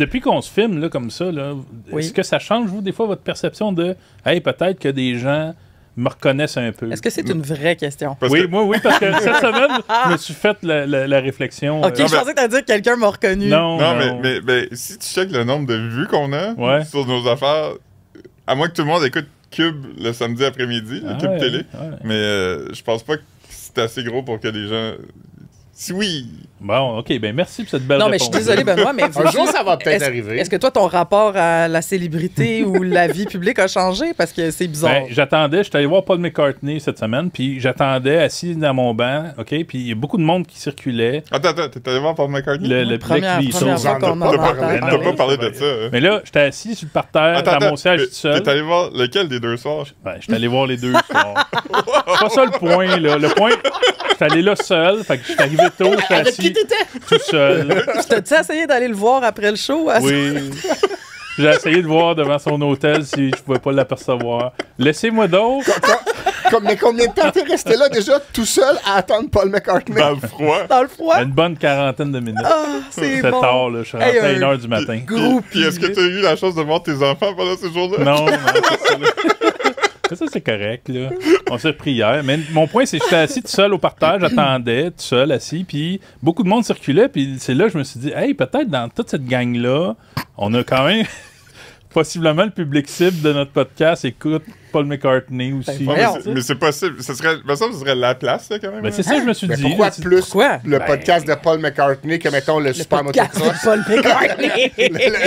depuis qu'on se filme là, comme ça, là, est-ce que ça change, vous, des fois, votre perception de « Hey, peut-être que des gens me reconnaissent un peu. » Est-ce que c'est une vraie question? Oui, parce que cette semaine, je me suis fait la réflexion. OK, je pensais que tu allais dire que quelqu'un m'a reconnu. Non, mais si tu checkes le nombre de vues qu'on a sur nos affaires, à moins que tout le monde écoute Cube le samedi après-midi, Cube Télé, mais je pense pas que c'est assez gros pour que des gens... Si oui... Bon, OK, ben merci pour cette belle réponse. Non, mais je suis désolé, Benoît, mais... Un jour, ça va peut-être arriver. Est-ce que toi, ton rapport à la célébrité ou la vie publique a changé? Parce que c'est bizarre. Ben, j'étais allé voir Paul McCartney cette semaine, puis j'attendais assis dans mon banc, OK, puis il y a beaucoup de monde qui circulait. Attends, t'es allé voir Paul McCartney? Le première fois qu'on T'as pas parlé de ça. Mais là, j'étais assis sur le parterre, dans mon siège tout seul. T'es allé voir lequel des deux soirs? Ben, j'étais allé voir les deux soirs. C'est pas ça le point, là. Le point, j'étais allé là seul, fait que j'étais arrivé tôt, j'étais assis. Avec qui t'étais? Tout seul. T'as-tu essayé d'aller le voir après le show? Oui. J'ai essayé de voir devant son hôtel si je pouvais pas l'apercevoir. Laissez-moi donc. Mais combien de temps t'es resté là déjà, tout seul, à attendre Paul McCartney? Dans le froid. Dans le froid? Une bonne quarantaine de minutes. Ah, c'est bon. tard, là. Je suis rentré à 1h du matin. Puis est-ce que t'as eu la chance de voir tes enfants pendant ces jours-là? Non, c'est ça, là. Ça, c'est correct, là. On s'est pris hier. Mais mon point, c'est que j'étais assis tout seul au parterre, j'attendais, tout seul, assis, puis beaucoup de monde circulait, puis c'est là que je me suis dit, hey, peut-être dans toute cette gang-là, on a quand même possiblement le public cible de notre podcast écoute Paul McCartney aussi. Mais c'est possible. Ça serait la place, là, quand même. Ben, c'est ça que je me suis dit. Pourquoi plus le podcast de Paul McCartney que, mettons, le Super Motocross? De Paul McCartney.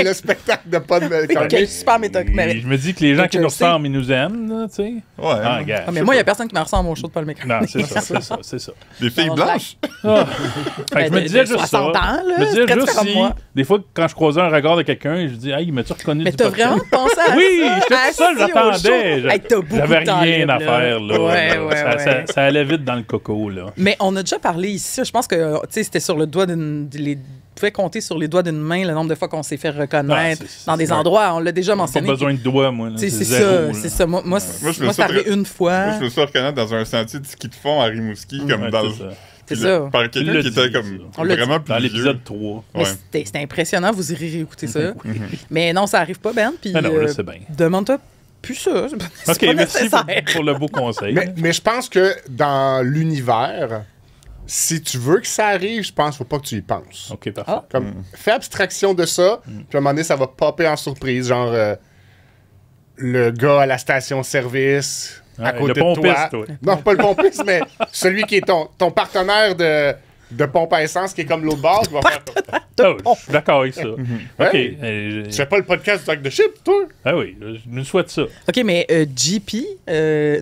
le spectacle de Paul McCartney. Super Motocross. Je me dis que les gens qui nous ressemblent, ils nous aiment, là, tu sais. Ouais. Ah, gars, mais moi, il n'y a personne qui me ressemble au show de Paul McCartney. Non, c'est ça. Des filles blanches? Fait que je me disais juste ça. Je me disais juste si, des fois, quand je croisais un regard de quelqu'un, je dis, hey, m'as-tu reconnu du podcast? Mais t'as vraiment pensé à ça? Oui, j'étais tout seul, j'attendais. J'avais rien à faire, là. Ça allait vite dans le coco, là. Mais on a déjà parlé ici, je pense que, tu sais, c'était sur le doigt d'une... Tu pouvais compter sur les doigts d'une main le nombre de fois qu'on s'est fait reconnaître dans des endroits. On l'a déjà mentionné. Pas besoin de doigts, moi. C'est ça. Moi, c'est arrivé une fois. Moi, je me suis reconnaître dans un sentier de ski de fond à Rimouski, comme dans le... C'est ça. Par quelqu'un qui était comme vraiment plus dans vieux. l'épisode 3. C'était impressionnant, vous irez réécouter ça. Mais non, ça arrive pas, Ben. Puis c'est bien. demande-toi plus ça. OK, merci pour le beau conseil. Mais je pense que dans l'univers, si tu veux que ça arrive, je pense qu'il ne faut pas que tu y penses. OK, parfait. Comme, fais abstraction de ça, puis à un moment donné, ça va popper en surprise. Genre, le gars à la station-service, à côté de toi. Non, pas le pompiste, mais celui qui est ton partenaire de pompe à essence, qui est comme l'autre bord. Je suis d'accord avec ça. OK. Tu fais pas le podcast du sac de chips, toi? Ah oui, je me souhaite ça. OK, mais JP,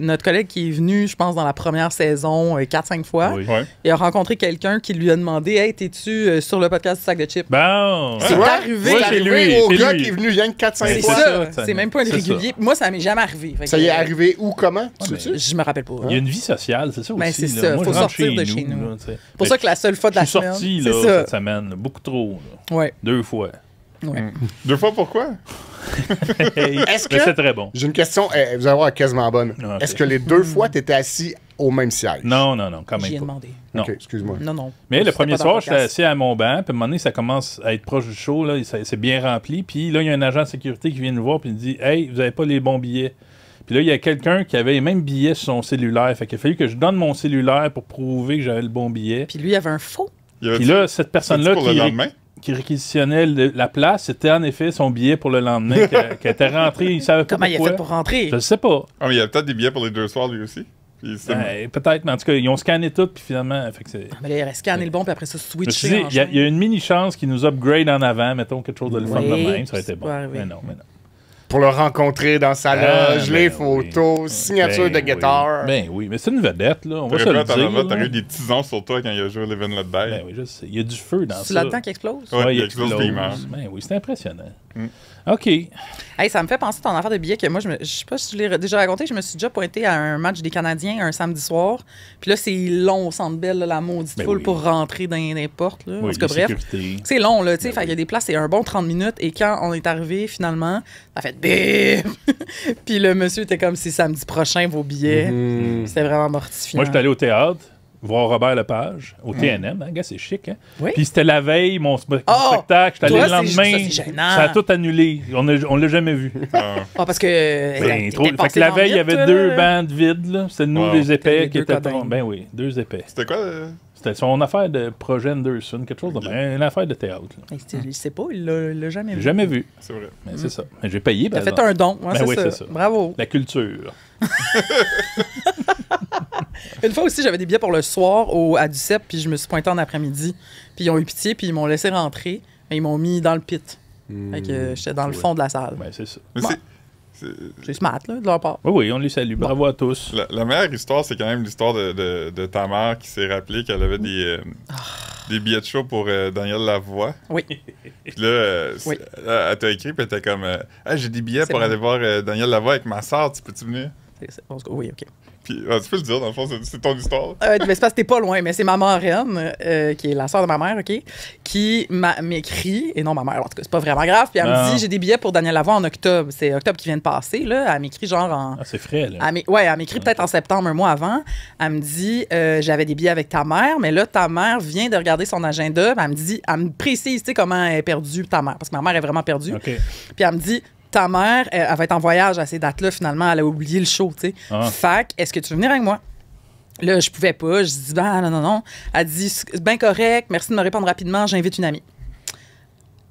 notre collègue qui est venu, je pense, dans la première saison 4-5 fois, il a rencontré quelqu'un qui lui a demandé, hey, t'es-tu sur le podcast du sac de chips? Bon. C'est arrivé. C'est arrivé au gars qui est venu rien que 4-5 fois. C'est ça. C'est même pas un régulier. Moi, ça m'est jamais arrivé. Ça y est arrivé où, comment? Je me rappelle pas. Il y a une vie sociale, c'est ça aussi. C'est ça. Il faut sortir de chez nous. Pour ça que la seule fois de la semaine. Je suis sorti cette semaine, beaucoup trop. Ouais. 2 fois. Ouais. 2 fois pourquoi? Est-ce que... C'est très bon. J'ai une question, vous allez voir, quasiment bonne. Okay. Est-ce que les 2 fois, tu étais assis au même siège? Non, quand même J'y ai pas. demandé. Non. OK, excuse-moi. Non. Mais le premier soir, j'étais assis à mon banc, puis à un moment donné, ça commence à être proche du show, là, c'est bien rempli, puis là, il y a un agent de sécurité qui vient nous voir, puis il dit « Hey, vous avez pas les bons billets. » Puis là, il y a quelqu'un qui avait les mêmes billets sur son cellulaire, fait qu'il a fallu que je donne mon cellulaire pour prouver que j'avais le bon billet. Puis lui, il avait un faux. Puis là, cette personne-là qui réquisitionnait la place, c'était en effet son billet pour le lendemain, qui était rentré, il savait pas Comment pourquoi. il a fait pour rentrer? Je ne sais pas. Ah, mais il y a peut-être des billets pour les 2 soirs, lui aussi. Peut-être, mais en tout cas, ils ont scanné tout, puis finalement... Fait que mais là, il aurait scanné le bon, puis après ça, switché. Il y a une mini-chance qui nous upgrade en avant, mettons quelque chose de le fun de même, ça aurait été bon. Mais non. Pour le rencontrer dans sa loge, les photos, signature de guitare. Ben oui, mais c'est une vedette, là. On va se le dire. T'aurais eu des petits ans sur toi quand il a joué Live and Let Die. Ben oui, je sais. Il y a du feu dans ça. C'est là-dedans qui explose? Oui, il explose des mains. Ben oui, c'est impressionnant. OK. Hey, ça me fait penser à ton affaire de billets que moi, je sais pas si je l'ai déjà raconté, je me suis déjà pointé à un match des Canadiens un samedi soir. Puis là, c'est long au Centre Bell, la maudite foule pour rentrer dans les portes. Là. Oui, en tout cas, bref. C'est long, là, tu sais. Fait qu'il y a des places, c'est un bon 30 minutes. Et quand on est arrivé, finalement, ça a fait bim! Puis le monsieur était comme, c'est samedi prochain, vos billets. C'était vraiment mortifiant. Moi, j'étais allé au théâtre. voir Robert Lepage au TNM. Hein, gars, c'est chic. Hein? Oui. Puis c'était la veille, mon spectacle. J'étais allé le lendemain. Ça a tout annulé. On l'a jamais vu. Parce que. Fait que la veille, il y avait 2 bandes vides. C'était nous, les épais, qui étaient. Ben oui, 2 épais. C'était quoi? C'était son affaire de projet Anderson, quelque chose de une affaire de théâtre. Il sait pas, il l'a jamais vu. Jamais vu. C'est vrai. Mais c'est ça. Mais j'ai payé. T'as fait un don. Ben oui, c'est ça. Bravo. La culture. Une fois aussi, j'avais des billets pour le soir à Duceppe, puis je me suis pointé en après-midi. Puis ils ont eu pitié, puis ils m'ont laissé rentrer. Et ils m'ont mis dans le pit. Fait que j'étais dans le fond de la salle. Ben, c'est ça. C'est smart, là, de leur part. Oui, on les salue. Bravo à tous. La meilleure histoire, c'est quand même l'histoire de ta mère qui s'est rappelée qu'elle avait des billets de show pour Daniel Lavoie. Oui. Puis là, elle t'a écrit, puis elle était comme hey, j'ai des billets pour aller voir Daniel Lavoie avec ma soeur, tu peux-tu venir? Oui, OK. Puis, tu peux le dire, dans le fond, c'est ton histoire. Mais c'est parce que t'es pas loin, mais c'est ma marraine, qui est la sœur de ma mère, OK, qui m'écrit, et non ma mère, en tout cas, c'est pas vraiment grave, puis elle me dit, j'ai des billets pour Daniel Lavoie en octobre. C'est octobre qui vient de passer, là. Elle m'écrit genre en... Ah, c'est frais, là. Elle m'écrit peut-être en septembre, un mois avant. Elle me dit, j'avais des billets avec ta mère, mais là, ta mère vient de regarder son agenda, elle me précise, tu sais, comment elle est perdue, ta mère, parce que ma mère est vraiment perdue. Okay. Puis elle me dit... Ta mère, elle va être en voyage à ces dates-là, finalement, elle a oublié le show, tu sais. Fait est-ce que tu veux venir avec moi? Là, je pouvais pas. Je dis, non. Elle dit, c'est bien correct, merci de me répondre rapidement, j'invite une amie.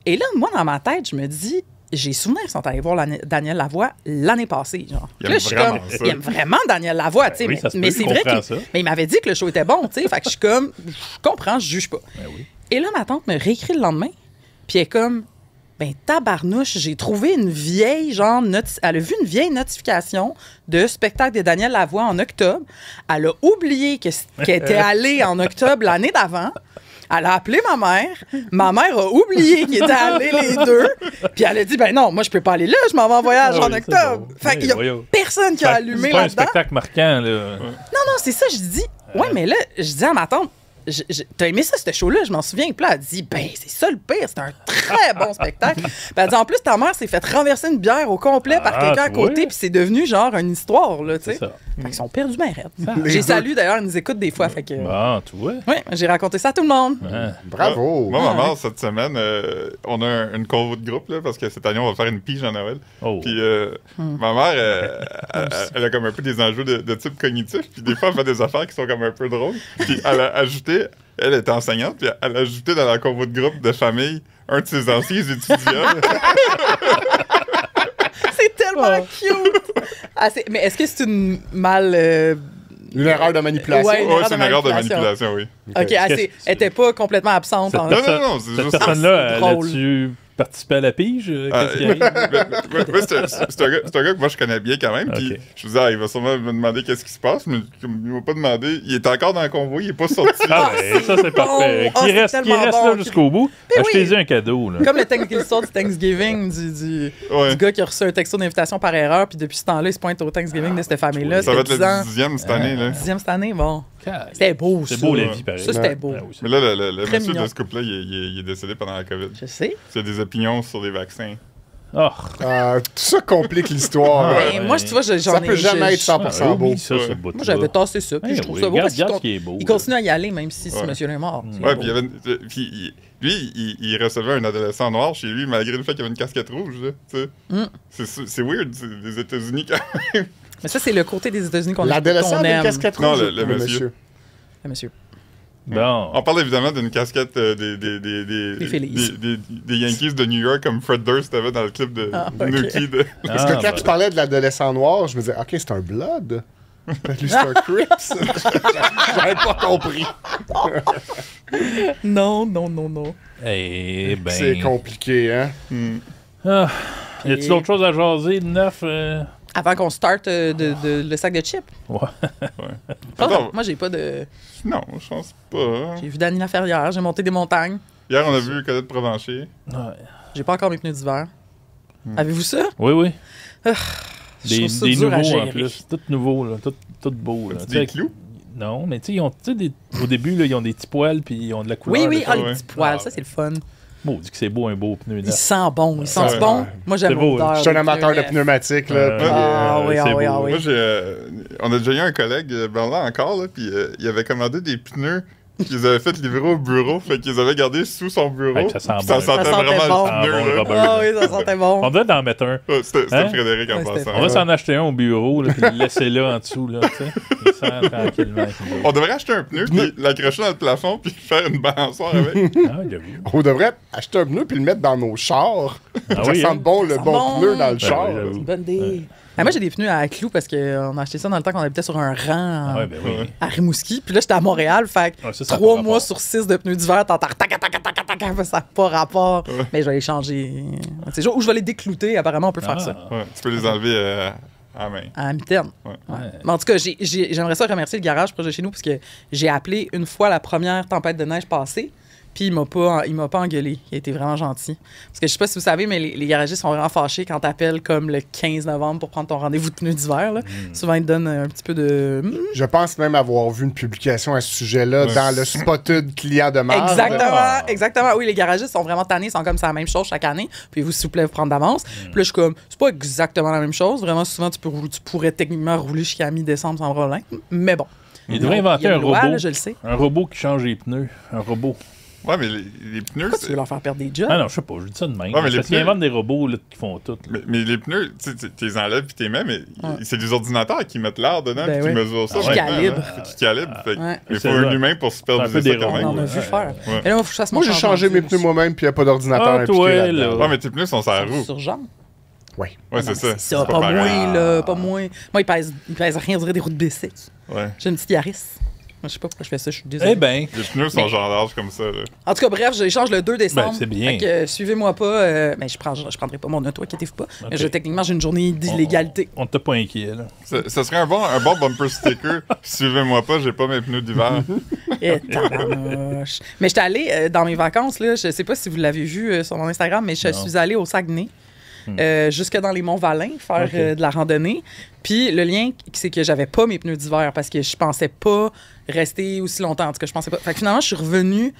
Et là, moi, dans ma tête, je me dis, j'ai souvenir qu'ils sont allés voir Daniel Lavoie l'année passée, genre. Là, je suis comme, il aime vraiment Daniel Lavoie, tu sais. Oui, mais c'est vrai il m'avait dit que le show était bon, tu sais. Fait que je suis comme, je comprends, je juge pas. Oui. Et là, ma tante me réécrit le lendemain, puis elle est comme, ben tabarnouche, j'ai trouvé une vieille, genre, elle a vu une vieille notification de spectacle de Daniel Lavoie en octobre. Elle a oublié qu'elle était allée en octobre l'année d'avant. Elle a appelé ma mère. Ma mère a oublié qu'ils étaient allés les deux. Puis elle a dit, ben non, moi, je peux pas aller là, je m'en vais en voyage en octobre. Bon. Fait qu'il y a personne qui a allumé là-dedans. C'est pas un spectacle marquant, là. Non, c'est ça, je dis. Ouais, mais là, je dis à ma tante, t'as aimé ça, ce show-là? Je m'en souviens. Puis là, elle dit, ben, c'est ça le pire, c'est un très bon spectacle. Puis elle dit, en plus, ta mère s'est fait renverser une bière au complet par quelqu'un à côté, puis c'est devenu genre une histoire, là, tu sais. Fait qu'ils sont perdus bien raides. J'ai salué, d'ailleurs, ils nous écoutent des fois, fait que... Bon, tu vois. Oui, j'ai raconté ça à tout le monde. Bravo! Moi, ma mère, cette semaine, on a une convo de groupe, là, parce que cette année, on va faire une pige à Noël. Puis ma mère, elle a comme un peu des enjeux de type cognitif, puis des fois, elle fait des affaires qui sont comme un peu drôles. Puis elle a ajouté... Elle était enseignante, puis elle a ajouté dans la convo de groupe de famille un de ses anciens étudiants. C'est tellement cute! Mais est-ce que c'est une une erreur de manipulation? Oui, c'est une erreur de manipulation, oui. OK, elle n'était pas complètement absente. Non, c'est juste... Cette personne-là, as-tu participé à la pige? C'est un gars que moi, je connais bien quand même. Puis je me disais, il va sûrement me demander qu'est-ce qui se passe, mais il m'a pas demandé. Il est encore dans le convoi, il est pas sorti. Ça, c'est parfait. Qui reste là jusqu'au bout, achetez-y un cadeau. Là. Comme l'histoire du Thanksgiving, du gars qui a reçu un texto d'invitation par erreur, puis depuis ce temps-là, il se pointe au Thanksgiving de cette famille-là. Ça va être le 10e cette année. 10e cette année, bon. C'était beau, ça. C'est beau, la vie, pareil. Ça, c'était beau. Mais là, le monsieur de ce couple-là, il est décédé pendant la COVID. Je sais. Il a des opinions sur les vaccins. Tout ça complique l'histoire. Moi, tu vois, ça peut jamais être 100% beau. Moi, j'avais tassé ça. Puis je trouve ça beau parce qu'il continue à y aller, même si ce monsieur est mort. Ouais, puis lui, il recevait un adolescent noir chez lui, malgré le fait qu'il avait une casquette rouge. C'est weird, les États-Unis, quand même. Mais ça, c'est le côté des États-Unis qu'on aime. L'adolescent avait une casquette rouge? Non, le monsieur. Le monsieur. Bon. On parle évidemment d'une casquette des Yankees de New York comme Fred Durst avait dans le clip de Nuki. Parce que quand tu parlais de l'adolescent noir, je me disais, OK, c'est un Blood. Lui, c'est un Crips. J'avais pas compris. Non. Eh ben... C'est compliqué, hein? Y a-t-il d'autres choses à jaser de neuf? Avant qu'on starte le sac de chips? Ouais. Moi, j'ai pas de... Non, je pense pas. J'ai vu Dany Laferrière, j'ai monté des montagnes. Hier, on a vu Colette Provencher. Ouais. J'ai pas encore mes pneus d'hiver. Avez-vous ça? Oui. Des nouveaux en plus. Tout nouveau, là. Tout beau. Là. Des clous? Non, mais tu sais, au début, là, ils ont des petits poils puis ils ont de la couleur. Oui, les petits poils, ça, c'est le fun. Bon, on dit que c'est beau, un beau pneu neuf. Il sent bon. Il sent bon. Moi, j'aime l'odeur. Je suis un amateur de pneumatiques. Là. Oui. Moi, on a déjà eu un collègue, Bernard encore, là, puis il avait commandé des pneus qu'ils avaient fait livrer au bureau, fait qu'ils avaient gardé sous son bureau. Ouais, ça sentait bon. vraiment le pneu. Ah oui, ça sentait bon. On devait en mettre un. C'était Frédéric en passant. On va s'en acheter un au bureau, là, puis le laisser là en dessous, là, tu sais. Il sent tranquillement. On devrait acheter un pneu, puis l'accrocher dans le plafond, puis faire une balançoire avec. On devrait acheter un pneu, puis le mettre dans nos chars. Ça sent bon, le bon pneu dans le char. C'est une bonne idée. Moi, j'ai des pneus à clous parce qu'on a acheté ça dans le temps qu'on habitait sur un rang à Rimouski. Puis là, j'étais à Montréal. Fait que 3 mois sur 6 de pneus d'hiver, t'entends ça n'a pas rapport. Mais je vais les changer. C'est où je vais les déclouter. Apparemment, on peut faire ça. Tu peux les enlever à la main. À la mitaine. Mais en tout cas, j'aimerais ça remercier le garage proche de chez nous parce que j'ai appelé une fois la première tempête de neige passée. Puis il m'a pas engueulé. Il a été vraiment gentil. Parce que je sais pas si vous savez, mais les garagistes sont vraiment fâchés quand t'appelles comme le 15 novembre pour prendre ton rendez-vous de pneus d'hiver. Souvent, ils te donnent un petit peu de... Je pense même avoir vu une publication à ce sujet-là dans le Spotted client de marge. Exactement. Oui, les garagistes sont vraiment tannés. Ils sont comme ça la même chose chaque année. Puis vous, s'il vous plaît, vous prendre d'avance. Puis là, je suis comme, c'est pas exactement la même chose. Vraiment, souvent, tu pourrais techniquement rouler jusqu'à mi-décembre sans problème. Mais bon. Il devrait inventer un robot. Là, je le sais. Un robot qui change les pneus. Un robot. Ouais, mais les pneus. Pourquoi tu veux leur faire perdre des jobs? Ah non, je sais pas, je dis ça de même. Ouais, parce qu'ils inventent des robots là, qui font tout. Mais les pneus, tu les enlèves puis t'es mets, mais c'est des ordinateurs qui mettent l'air dedans et qui mesurent ça. Qui calibrent. Qui calibrent. Il faut un humain pour superviser ça quand même. On en a vu faire. Mais là, moi, j'ai changé mes pneus moi-même puis il n'y a pas d'ordinateur impliqué là. Ouais, mais tes pneus sont sur la roue. Sur jambe. Oui. Ouais, c'est ça. C'est pas moins, là. Pas moins. Moi, il pèse rien, on dirait des roues de bicycle. J'ai une petite Yaris. Je sais pas pourquoi je fais ça, je suis désolé. Eh ben. Les pneus sont genre larges comme ça. Là. En tout cas, bref, j'échange le 2 décembre. Ben, c'est bien. Suivez-moi pas. Mais je prendrai pas mon auto, inquiétez-vous pas. Okay. Techniquement, j'ai une journée d'illégalité. On t'a pas inquiet, là. Ça serait un bon bumper sticker. Suivez-moi pas, j'ai pas mes pneus d'hiver. Mais j'étais allée dans mes vacances, là. Je sais pas si vous l'avez vu sur mon Instagram, mais je suis allée au Saguenay. Jusque dans les Monts-Valin, faire de la randonnée. Puis le lien, c'est que j'avais pas mes pneus d'hiver parce que je pensais pas rester aussi longtemps. En tout cas, je pensais pas. Fait que finalement, je suis revenue.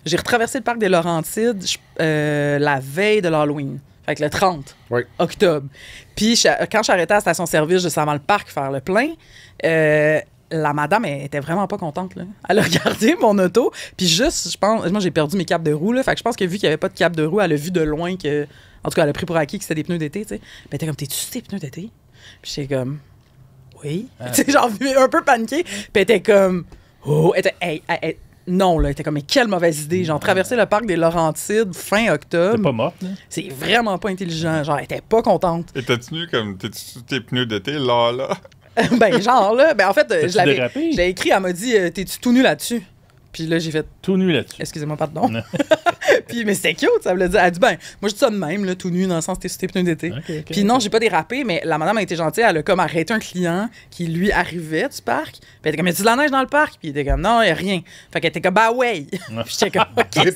J'ai retraversé le parc des Laurentides la veille de l'Halloween. Fait que le 30 octobre. Puis quand je suis arrêtée à la station-service juste avant le parc faire le plein, la madame, elle était vraiment pas contente. Là. Elle a regardé mon auto. Puis juste, je pense, moi, j'ai perdu mes capes de roue. Là, fait que je pense que vu qu'il n'y avait pas de capes de roue, elle a vu de loin que... En tout cas, elle a pris pour acquis que c'était des pneus d'été, tu sais. Puis elle était comme, t'es-tu sur tes pneus d'été? Puis j'étais comme, oui. Tu sais, genre, un peu paniquée. Puis elle était comme, oh, elle était, non, là, elle était comme, mais quelle mauvaise idée. Genre, traverser le parc des Laurentides fin octobre. T'es pas morte, là? C'est vraiment pas intelligent. Genre, elle était pas contente. Et t'as-tu comme, t'es-tu sur tes pneus d'été, là? Ben, genre, là, ben, en fait, je l'ai écrit, elle m'a dit, t'es-tu tout nu là-dessus? Puis là, j'ai fait... Tout nu là-dessus. Excusez-moi, pardon. Puis, mais c'était cute, ça voulait dire. Elle a dit, ben, moi, je dis ça de même, là, tout nu, dans le sens que t'es sur tes pneus d'été. Puis non, j'ai pas dérapé, mais la madame a été gentille. Elle a comme arrêté un client qui, lui, arrivait du parc. Puis elle était comme, y a-tu de la neige dans le parc? Puis il était comme, non, y a rien. Fait qu'elle était comme, bah ouais. Puis j'étais comme, OK, elle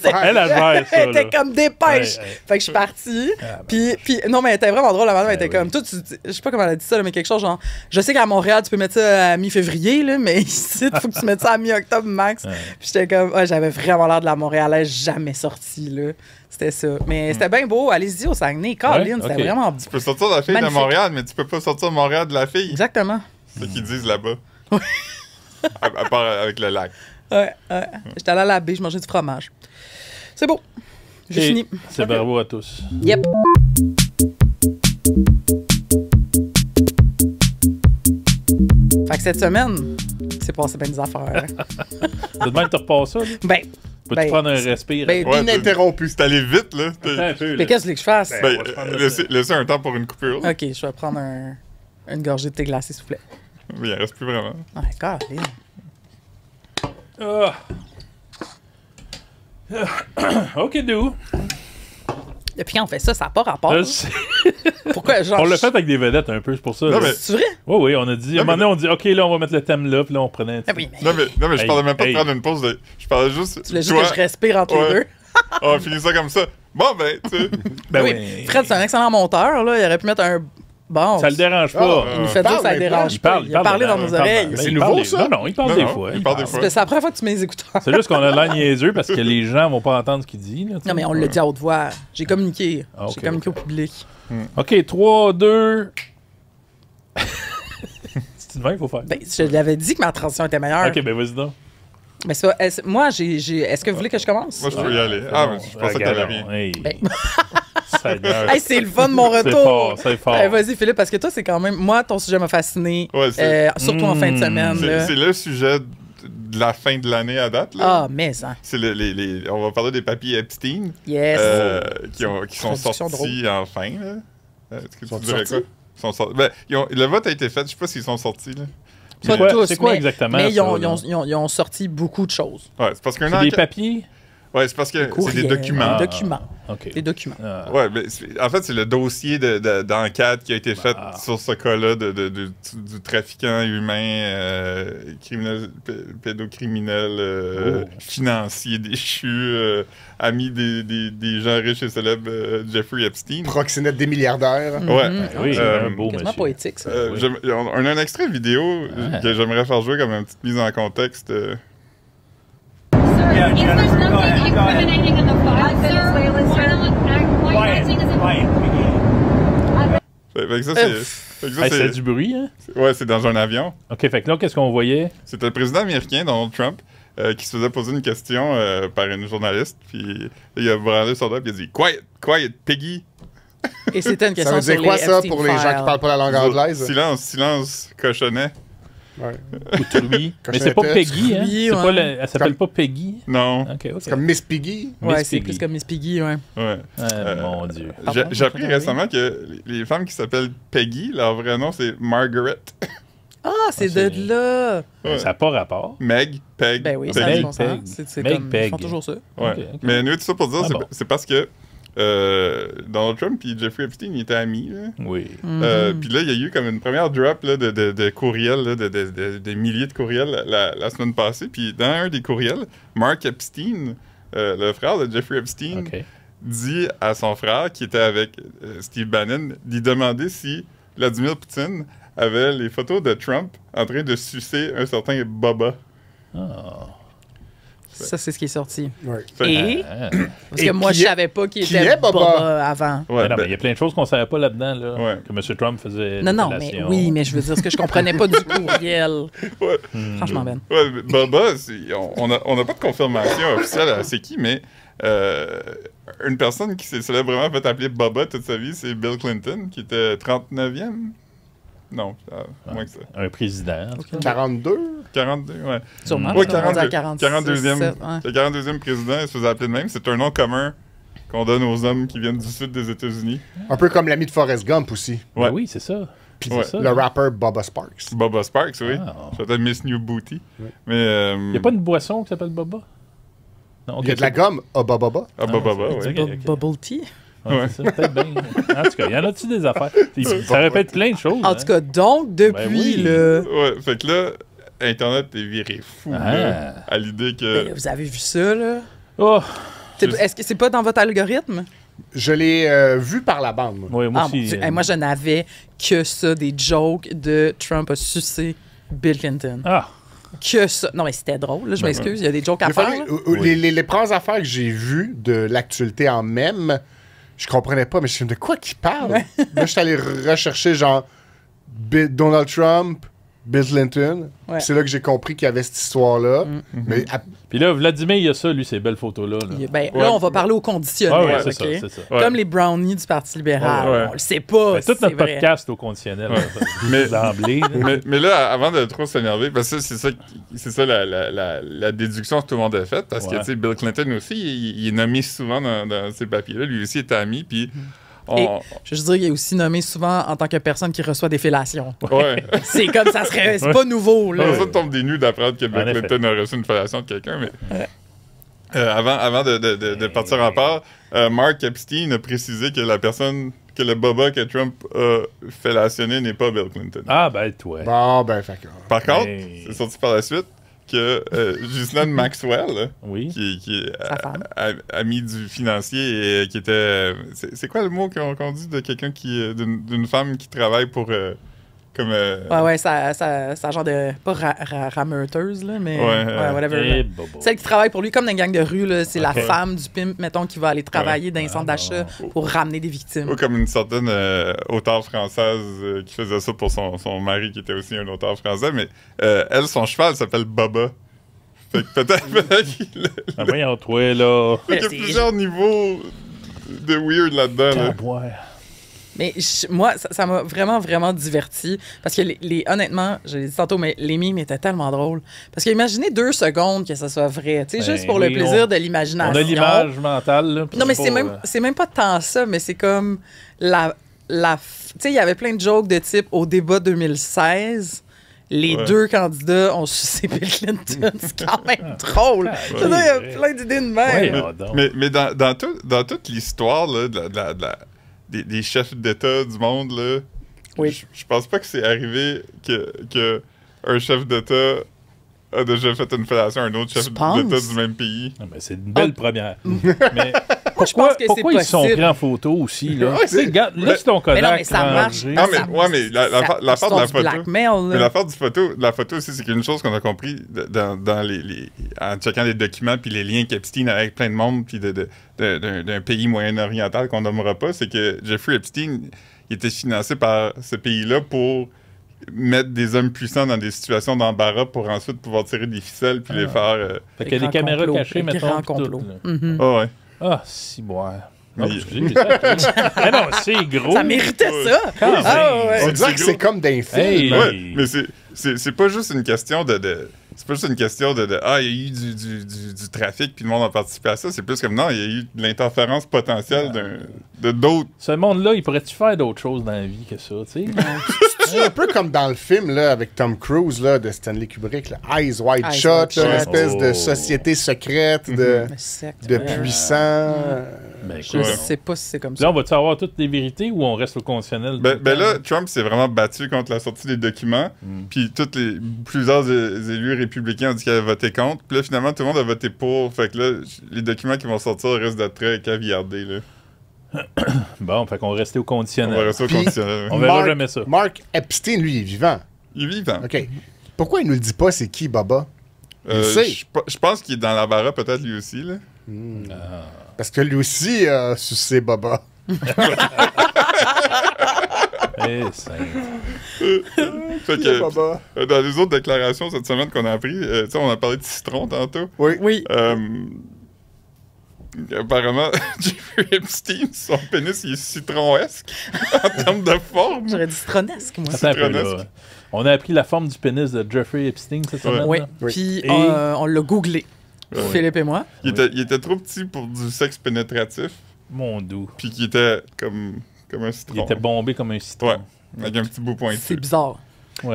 était comme, dépêche. Fait que je suis partie. Puis, non, mais elle était vraiment drôle. La madame était comme, toi, je sais pas comment elle a dit ça, là, mais quelque chose genre, je sais qu'à Montréal, tu peux mettre ça à mi-février, là, mais ici, il faut que tu mettes ça à mi-octobre max. Puis j'étais comme, j'avais vraiment l'air de la Montréalaise jamais sortie, là. C'était ça. Mais c'était bien beau. Allez-y au Saguenay. Colin, c'était vraiment beau. Tu peux sortir de la fille de Montréal, mais tu peux pas sortir de Montréal de la fille. Exactement. C'est ce qu'ils disent là-bas. à part avec le lac. Ouais. J'étais allée à la baie, je mangeais du fromage. C'est beau. J'ai fini. C'est bravo à tous. Yep. Fait que cette semaine, c'est passé bien des affaires. De même, tu repasses ça, là? Ben. Peux-tu prendre un respire? Ininterrompu. C'est allé vite, là. Mais qu'est-ce que je fasse? Laissez un temps pour une coupure. OK, je vais prendre une gorgée de thé glacé, s'il vous plaît. Mais il en reste plus vraiment. Ouais, OK, do. Depuis quand on fait ça, ça n'a pas rapport. Pourquoi? Genre, on l'a fait avec des vedettes un peu, c'est pour ça. C'est vrai? Oui, on a dit. À un moment donné, on dit, OK, là, on va mettre le thème là, puis là, on prenait. Non, mais je parlais même pas de prendre une pause. Je parlais juste. Tu voulais juste que je respire entre les deux? On finit ça comme ça. Bon, ben, tu sais. Oui. Fred, c'est un excellent monteur, là. Il aurait pu mettre un. Bon. Ça le dérange pas. Il nous fait dire que ça le dérange pas. Il a parlé dans nos oreilles. C'est nouveau, ça? Non, il parle des fois. C'est la première fois que tu mets les écouteurs. C'est juste qu'on a l'air niaiseux parce que les gens vont pas entendre ce qu'il dit. Non, mais on l'a dit à haute voix. J'ai communiqué. J'ai communiqué au public. OK, 3, 2... de vin, il faut faire. Ben, je l'avais dit que ma transition était meilleure. OK, ben vas-y donc. Mais c'est pas, moi, est-ce que vous voulez que je commence? Moi, je peux y aller. Ah, mais je pensais que t'allais rien. Hey. Ben. Hey, c'est le fun de mon retour. C'est fort. Vas-y, Philippe, parce que toi, c'est quand même... Moi, ton sujet m'a fasciné. Ouais, surtout en fin de semaine. C'est le sujet de la fin de l'année à date. Là. Ah, mais ça. C'est on va parler des papiers Epstein. Yes. Qui sont sortis enfin. Là. Est-ce que tu dirais quoi? Ben, le vote a été fait. Je sais pas s'ils sont sortis. Là. Pas tous, c'est quoi exactement? Mais ils ont sorti beaucoup de choses. Ouais, c'est parce des papiers? Ouais, c'est parce que c'est des documents. Des documents. Okay. Des documents. Ouais, mais en fait, c'est le dossier d'enquête qui a été fait sur ce cas-là du trafiquant humain, pédocriminel, financier déchu, ami des gens riches et célèbres, Jeffrey Epstein. Proxénète des milliardaires. Ouais. Oui, un beau quasiment poétique, ça. On a un extrait vidéo que j'aimerais faire jouer comme une petite mise en contexte. Is there something incriminating in the file, sir? Why not take us Fait que ça, c'est du bruit, hein? Ouais, c'est dans un avion. OK, fait que là, qu'est-ce qu'on voyait? C'était le président américain, Donald Trump, qui se faisait poser une question par une journaliste, puis il a branlé son doigt, puis il a dit « Quiet, Peggy! » Et c'était une question ça veut dire quoi, ça, Epstein pour les gens qui parlent pas la langue anglaise? Silence, cochonnet. Ouais. Mais c'est pas Peggy, hein? Oui, elle s'appelle pas Peggy? Non. Okay. C'est comme Miss Piggy? Ouais, c'est plus comme Miss Piggy, ouais. Mon Dieu. J'ai appris récemment que les femmes qui s'appellent Peggy, leur vrai nom, c'est Margaret. Ah, c'est de là! Ouais. Ça n'a pas rapport. Meg, Peg. Ben oui, Peggy. ça a du bon sens. C'est comme, Peg. ils font toujours ça. Ouais. Okay. Mais nous, tout ça pour dire, Ah, c'est parce que Donald Trump et Jeffrey Epstein ils étaient amis. Là. Oui. Puis là, il y a eu comme une première drop là, de courriels, là, de milliers de courriels la semaine passée. Puis dans un des courriels, Mark Epstein, le frère de Jeffrey Epstein, dit à son frère, qui était avec Steve Bannon, d'y demander si Vladimir Poutine avait les photos de Trump en train de sucer un certain Bubba. Ça, c'est ce qui est sorti. Ouais. Et? Parce que moi, je savais pas qu'il était Bubba avant. Ouais, mais il y a plein de choses qu'on savait pas là-dedans, là, ouais. que M. Trump faisait. Non, mais oui, mais je veux dire, ce que je comprenais pas du courriel. Ouais. Franchement, Ben. Ouais, Bubba, on n'a pas de confirmation officielle à c'est qui, mais une personne qui s'est célèbrement fait appeler Bubba toute sa vie, c'est Bill Clinton, qui était 39e. Non, moins que ça. Un président. Okay. 42? 42, ouais. Sûrement. Ouais, 42e. Le 42e président, il se faisait appeler de même. C'est un nom commun qu'on donne aux hommes qui viennent du sud des États-Unis. Un peu comme l'ami de Forrest Gump aussi. Ouais. Oui, c'est ça. Puis le rappeur Bubba Sparks. Bubba Sparks, oui. C'était Miss New Booty. Ouais. Mais il n'y a pas une boisson qui s'appelle Bubba? Non, il y a de la gomme à Bubba. Ah, Bubba, oui. Bubble tea? Ouais. C'est peut-être bien. En tout cas, il y en a-tu des affaires? Ça répète plein de choses. En tout cas, donc, depuis le... Ouais, fait que là, Internet est viré fou là, à l'idée que... Mais vous avez vu ça, là? Oh! Est-ce que c'est pas dans votre algorithme? Je l'ai vu par la bande. Moi. Oui, moi aussi. Moi, je n'avais que ça, des jokes de Trump a sucé Bill Clinton. Ah! Que ça. Non, mais c'était drôle, là, je m'excuse. Il y a des jokes à faire. Les premières affaires que j'ai vues de l'actualité en même, je comprenais pas, mais je me de quoi qu'il parle? Ouais. Là, je suis allé rechercher, genre, Donald Trump, Bill Clinton. Ouais. C'est là que j'ai compris qu'il y avait cette histoire-là. Mais puis là, Vladimir, il y a ça, lui, ces belles photos-là. Là, on va parler au conditionnel. C'est ça. Comme les brownies du Parti libéral. On le sait pas. Tout notre podcast au conditionnel. D'emblée. Mais là, avant de trop s'énerver, parce que c'est ça la déduction que tout le monde a faite. Parce que, tu sais, Bill Clinton aussi, il est nommé souvent dans ces papiers-là. Lui aussi était ami, puis... Et, je veux dire, il est aussi nommé souvent en tant que personne qui reçoit des fellations. Ouais. C'est comme ça serait... C'est pas nouveau, là. Ça tombe des nues d'apprendre que Bill Clinton a reçu une fellation de quelqu'un, mais... avant de partir en part, Mark Epstein a précisé que la personne... que le Bubba que Trump a fellationné n'est pas Bill Clinton. Ah, ben, toi. Bon, ben, fait que... Par contre, c'est sorti par la suite que Ghislaine Maxwell, qui est amie du financier et qui était... c'est quoi le mot qu'on dit de quelqu'un qui... d'une femme qui travaille pour Comme, ouais, ça genre de... Pas rameuteuse, là, mais... whatever. Celle qui travaille pour lui, comme dans une gang de rue, là, c'est la femme du pimp, mettons, qui va aller travailler dans un centre d'achat pour ramener des victimes. Ou comme une certaine auteure française qui faisait ça pour son mari, qui était aussi un auteur français, mais elle, son cheval s'appelle Baba. Fait que peut-être qu'il... voyons, toi, là... Fait qu'il y a plusieurs niveaux de weird là-dedans, là. Mais moi, ça m'a vraiment, vraiment diverti. Parce que, honnêtement, je l'ai dit tantôt, mais les mimes étaient tellement drôles. Parce que imaginez 2 secondes que ça soit vrai. Tu sais, juste pour le plaisir de l'imagination. On a l'image mentale, là. Non, mais c'est même pas tant ça, mais c'est comme tu sais, il y avait plein de jokes de type au débat 2016. Les 2 candidats ont sucé Bill Clinton. C'est quand même drôle. Il y a plein d'idées de même. Mais dans toute l'histoire là, des chefs d'État du monde, là, je pense pas que c'est arrivé que un chef d'État a déjà fait une fellation à un autre chef d'État du même pays. Non, mais c'est une belle première. Mais pourquoi ils se sont pris en photo aussi? Là, regarde, là c'est ton Kodak. Mais non, mais ça marche. Non, mais l'affaire de la photo. Mais l'affaire de la photo aussi, c'est qu'une chose qu'on a compris en checkant les documents puis les liens qu'Epstein a avec plein de monde puis d'un pays moyen-oriental qu'on nommera pas, c'est que Jeffrey Epstein il était financé par ce pays-là pour mettre des hommes puissants dans des situations d'embarras pour ensuite pouvoir tirer des ficelles puis les faire... Fait qu'il y a des caméras cachées, mettons. Ouais. Ah, si, boire. Non, excusez, mais non, c'est gros. Ça méritait ça. On dirait que c'est comme d'un film. Mais c'est pas juste une question c'est pas juste une question il y a eu du trafic puis le monde a participé à ça. C'est plus comme non, il y a eu de l'interférence potentielle de d'autres. Ce monde-là, il pourrait-tu faire d'autres choses dans la vie que ça, tu sais? C'est un peu comme dans le film là, avec Tom Cruise là, de Stanley Kubrick, là, Eyes Wide Shut, une espèce de société secrète de puissants. Je sais pas si c'est comme ça. Là, on va-tu avoir toutes les vérités ou on reste au conditionnel? Ben là, Trump s'est vraiment battu contre la sortie des documents. Puis plusieurs élus républicains ont dit qu'ils avaient voté contre. Puis là, finalement, tout le monde a voté pour. Fait que là, les documents qui vont sortir risquent d'être très caviardés, là. Bon, fait qu'on va rester au conditionnel. On va rester au conditionnel. On verra jamais ça. Mark Epstein, lui, il est vivant. Il est vivant. OK. Pourquoi il nous le dit pas, c'est qui, Baba? Je pense qu'il est dans la bara, peut-être, lui aussi, là. Parce que lui aussi a sucé Baba. Fait que, dans les autres déclarations cette semaine qu'on a appris, on a parlé de citron tantôt. Oui. Apparemment, Jeffrey Epstein, son pénis, il est citron-esque en termes de forme. J'aurais dit citronesque, moi. Citronesque. On a appris la forme du pénis de Jeffrey Epstein cette semaine. Oui, puis on l'a googlé. Philippe et moi. Il était trop petit pour du sexe pénétratif. Mon doux. Puis qu'il était comme un citron. Il était bombé comme un citron. Ouais, avec un petit bout pointu. C'est bizarre.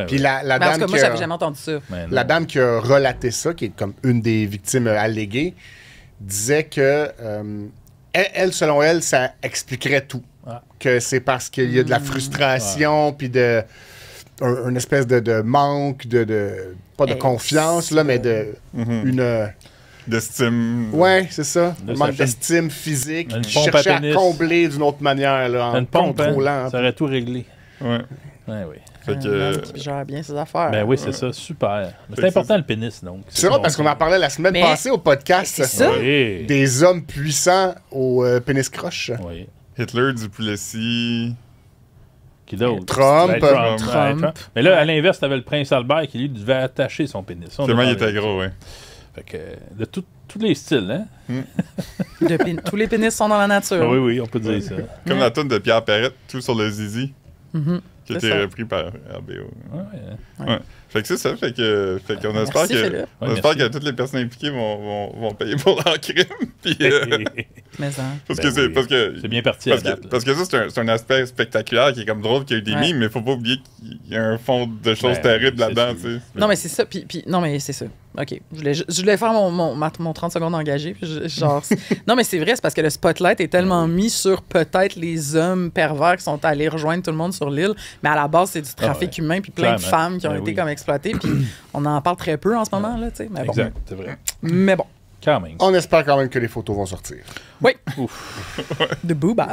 Puis la dame moi, j'avais jamais entendu ça. La dame qui a relaté ça, qui est comme une des victimes alléguées, disait que elle, selon elle, ça expliquerait tout. Que c'est parce qu'il y a de la frustration, puis une espèce de manque, pas de confiance, là, mais d'estime. Ouais, c'est ça. Un manque d'estime physique. Chercher à combler d'une autre manière, là, en contrôlant. Ça aurait tout réglé. Ouais. Oui. Fait que, qui gère bien ses affaires. Ben oui, c'est ça, super. Mais c'est important le pénis, donc. C'est vrai, parce qu'on en parlait la semaine passée au podcast. C'est ça. Oui. Des hommes puissants au pénis croche. Oui. Hitler, Duplessis. Qui d'autre? Trump. Mais là, à l'inverse, t'avais le prince Albert qui, lui, devait attacher son pénis. Tellement il était gros, oui. Fait que, de tous les styles, hein? Tous les pénis sont dans la nature. Oui, on peut dire ça. Comme la toune de Pierre Perrette, tout sur le zizi. Qui a été repris par RBO. Ouais. Fait que c'est ça. Fait qu'on espère que toutes les personnes impliquées vont payer pour leur crime. Puis, parce que c'est bien parti parce que ça, c'est un aspect spectaculaire qui est comme drôle, qu'il y a eu des mimes, mais faut pas oublier qu'il y a un fond de choses terribles là-dedans. Non, mais c'est ça. Non, mais c'est ça. OK. Je voulais faire mon 30 secondes engagé. Non, mais c'est vrai, c'est parce que le spotlight est tellement mis sur peut-être les hommes pervers qui sont allés rejoindre tout le monde sur l'île. Mais à la base, c'est du trafic humain, puis plein de femmes qui ont été comme exploitées. Puis on en parle très peu en ce moment, là, tu sais. Exact, c'est vrai. Mais bon. Quand même. On espère quand même que les photos vont sortir. Oui. De booba.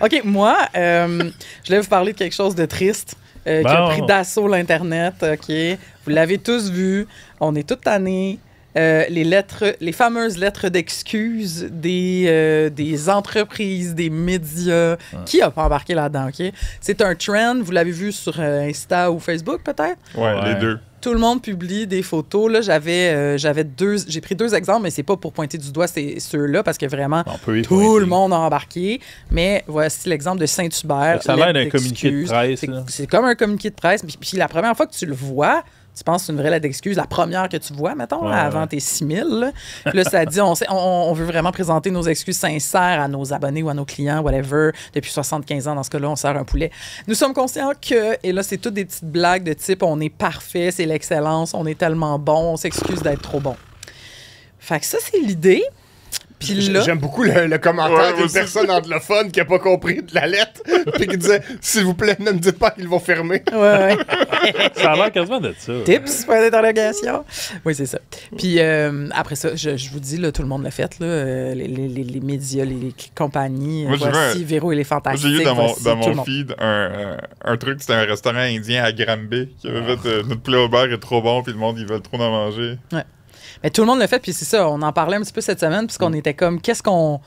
OK, moi, je voulais vous parler de quelque chose de triste qui a pris d'assaut l'Internet. OK? Vous l'avez tous vu. On est tous tannés. Les fameuses lettres d'excuses des entreprises, des médias. Qui a pas embarqué là-dedans, OK? C'est un trend. Vous l'avez vu sur Insta ou Facebook, peut-être? Ouais, les deux. Tout le monde publie des photos. Là, j'ai pris 2 exemples, mais c'est pas pour pointer du doigt ceux-là, parce que vraiment, tout le monde a embarqué. Mais voici l'exemple de Saint-Hubert. Ça a l'air d'un communiqué de presse. C'est comme un communiqué de presse. Puis la première fois que tu le vois, tu penses que c'est une vraie lettre d'excuse, la première que tu vois, mettons, avant tes 6000. Là. Puis là, ça dit, on veut vraiment présenter nos excuses sincères à nos abonnés ou à nos clients, whatever. Depuis 75 ans, dans ce cas-là, on sert un poulet. Nous sommes conscients que, et là, c'est toutes des petites blagues de type, on est parfait, c'est l'excellence, on est tellement bon, on s'excuse d'être trop bon. Fait que ça, c'est l'idée. J'aime beaucoup le commentaire d'une personne anglophone qui n'a pas compris de la lettre puis qui disait « S'il vous plaît, ne me dites pas qu'ils vont fermer. » Ouais. Ça a l'air quasiment de ça. Tips, point d'interrogation. Oui, c'est ça. Puis après ça, je vous dis, là, tout le monde l'a fait, là, les médias, les compagnies. Moi, voici Véro et les Fantastiques. J'ai eu dans mon feed un truc, c'était un restaurant indien à Granby qui avait fait notre poulet au beurre est trop bon puis le monde, ils veulent trop en manger. Ouais. Mais tout le monde l'a fait, puis c'est ça, on en parlait un petit peu cette semaine, puisqu'on était comme, qu'est-ce qu'on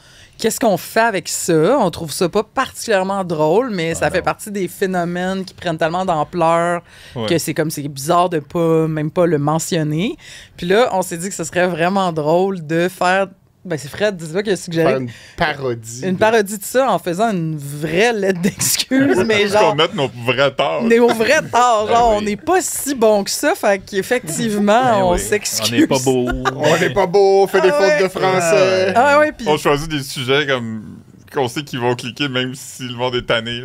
fait avec ça? On trouve ça pas particulièrement drôle, mais ça fait partie des phénomènes qui prennent tellement d'ampleur que c'est bizarre de même pas le mentionner. Puis là, on s'est dit que ce serait vraiment drôle de faire... Ben, c'est Fred, dis-moi qui a suggéré. Faire une parodie. Une parodie de ça en faisant une vraie lettre d'excuse, mais genre. Qu'on mette nos vrais torts. Nos vrais torts. Genre, on n'est pas si bon que ça, fait qu'effectivement, on s'excuse. On n'est pas beau. On n'est pas beau, on fait des fautes de français. Puis... On choisit des sujets comme. Qu'on sait qu'ils vont cliquer même si le monde est tanné.